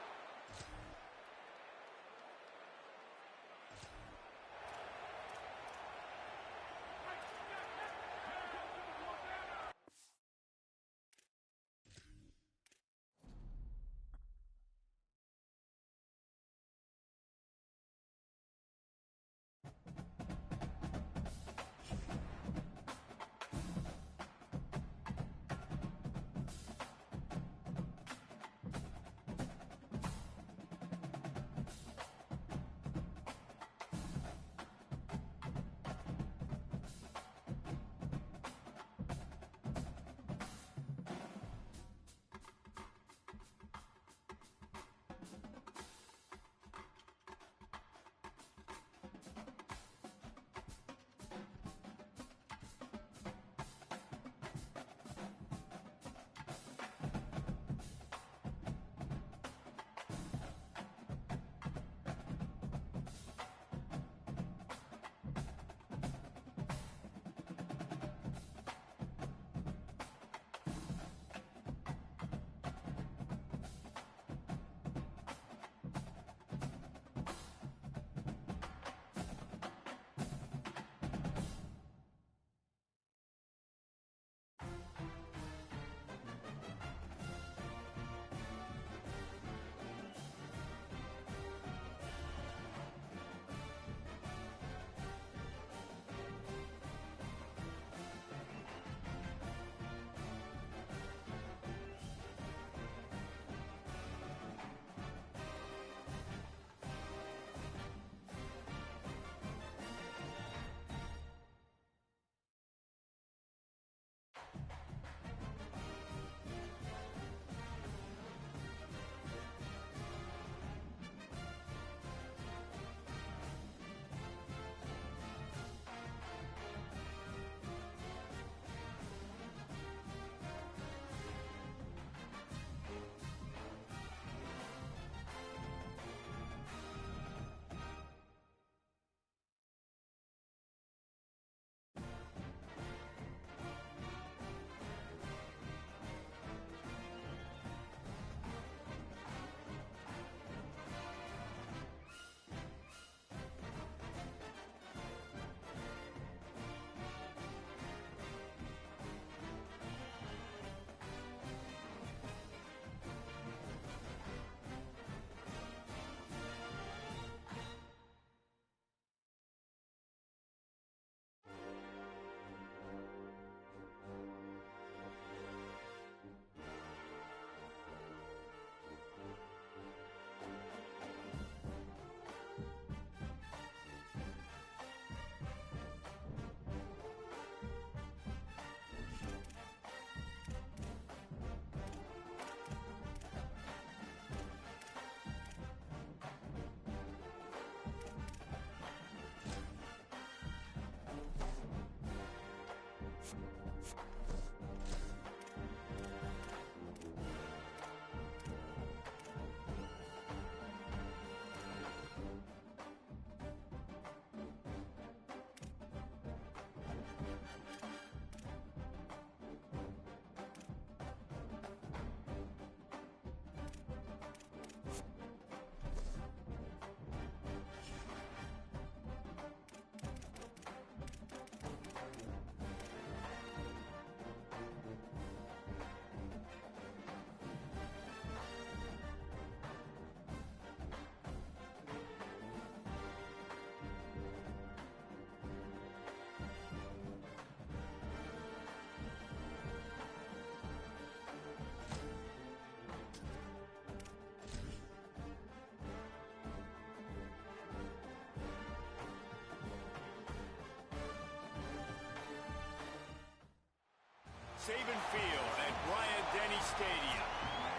Saban Field at Bryant-Denny Stadium.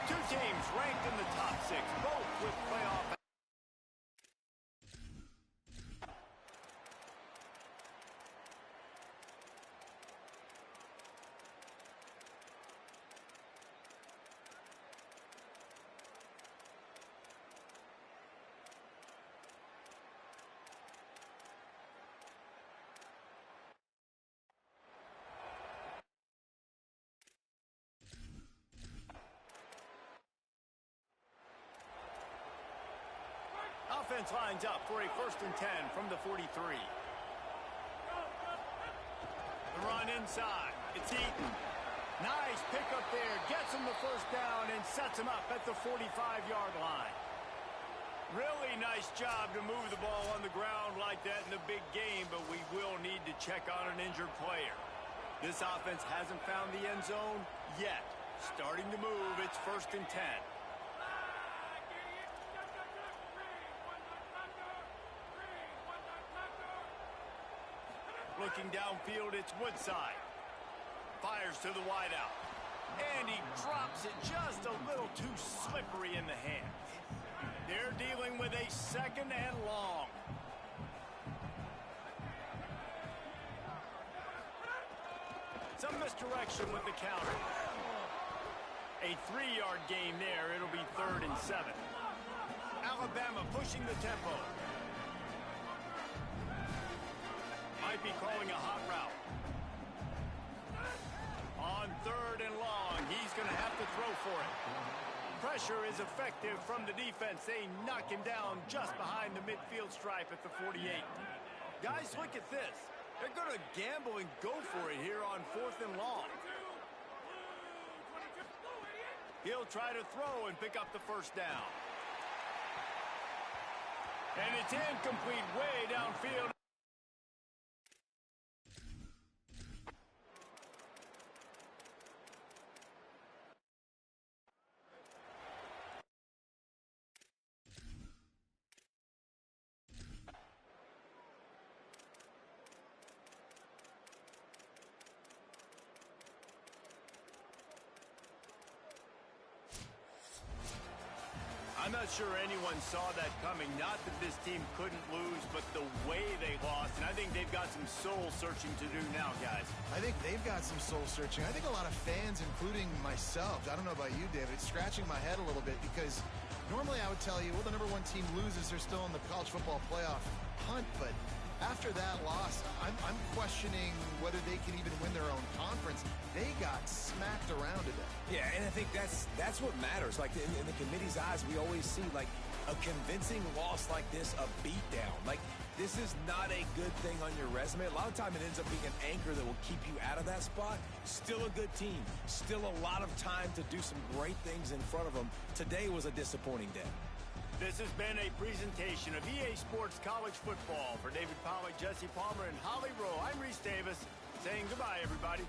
Two teams ranked in the top 6, both with playoff. Offense lines up for a 1st and 10 from the 43. The run inside. It's Eaton. Nice pickup there. Gets him the first down and sets him up at the 45-yard line. Really nice job to move the ball on the ground like that in the big game, but we will need to check on an injured player. This offense hasn't found the end zone yet. Starting to move. It's 1st and 10. Looking downfield, it's Woodside. Fires to the wideout. And he drops it just a little too slippery in the hands. They're dealing with a 2nd and long. Some misdirection with the counter. A 3-yard gain there. It'll be 3rd and 7. Alabama pushing the tempo. Might be calling a hot route. On 3rd and long, he's going to have to throw for it. Pressure is effective from the defense. They knock him down just behind the midfield stripe at the 48. Guys, look at this. They're going to gamble and go for it here on 4th and long. He'll try to throw and pick up the first down. And it's incomplete way downfield. I'm not sure anyone saw that coming. Not that this team couldn't lose, but the way they lost. And I think they've got some soul-searching to do now, guys. I think they've got some soul-searching. I think a lot of fans, including myself, I don't know about you, David, scratching my head a little bit because normally I would tell you, well, the #1 team loses, they're still in the college football playoff hunt. But after that loss, I'm questioning whether they can even win their own conference. They got smacked around today. Yeah, and I think that's what matters. Like in the committee's eyes, we always see like a convincing loss like this, a beatdown. Like this is not a good thing on your resume. A lot of time it ends up being an anchor that will keep you out of that spot. Still a good team. Still a lot of time to do some great things in front of them. Today was a disappointing day. This has been a presentation of EA Sports College Football. For David Pollack, Jesse Palmer, and Holly Rowe, I'm Reese Davis saying goodbye, everybody.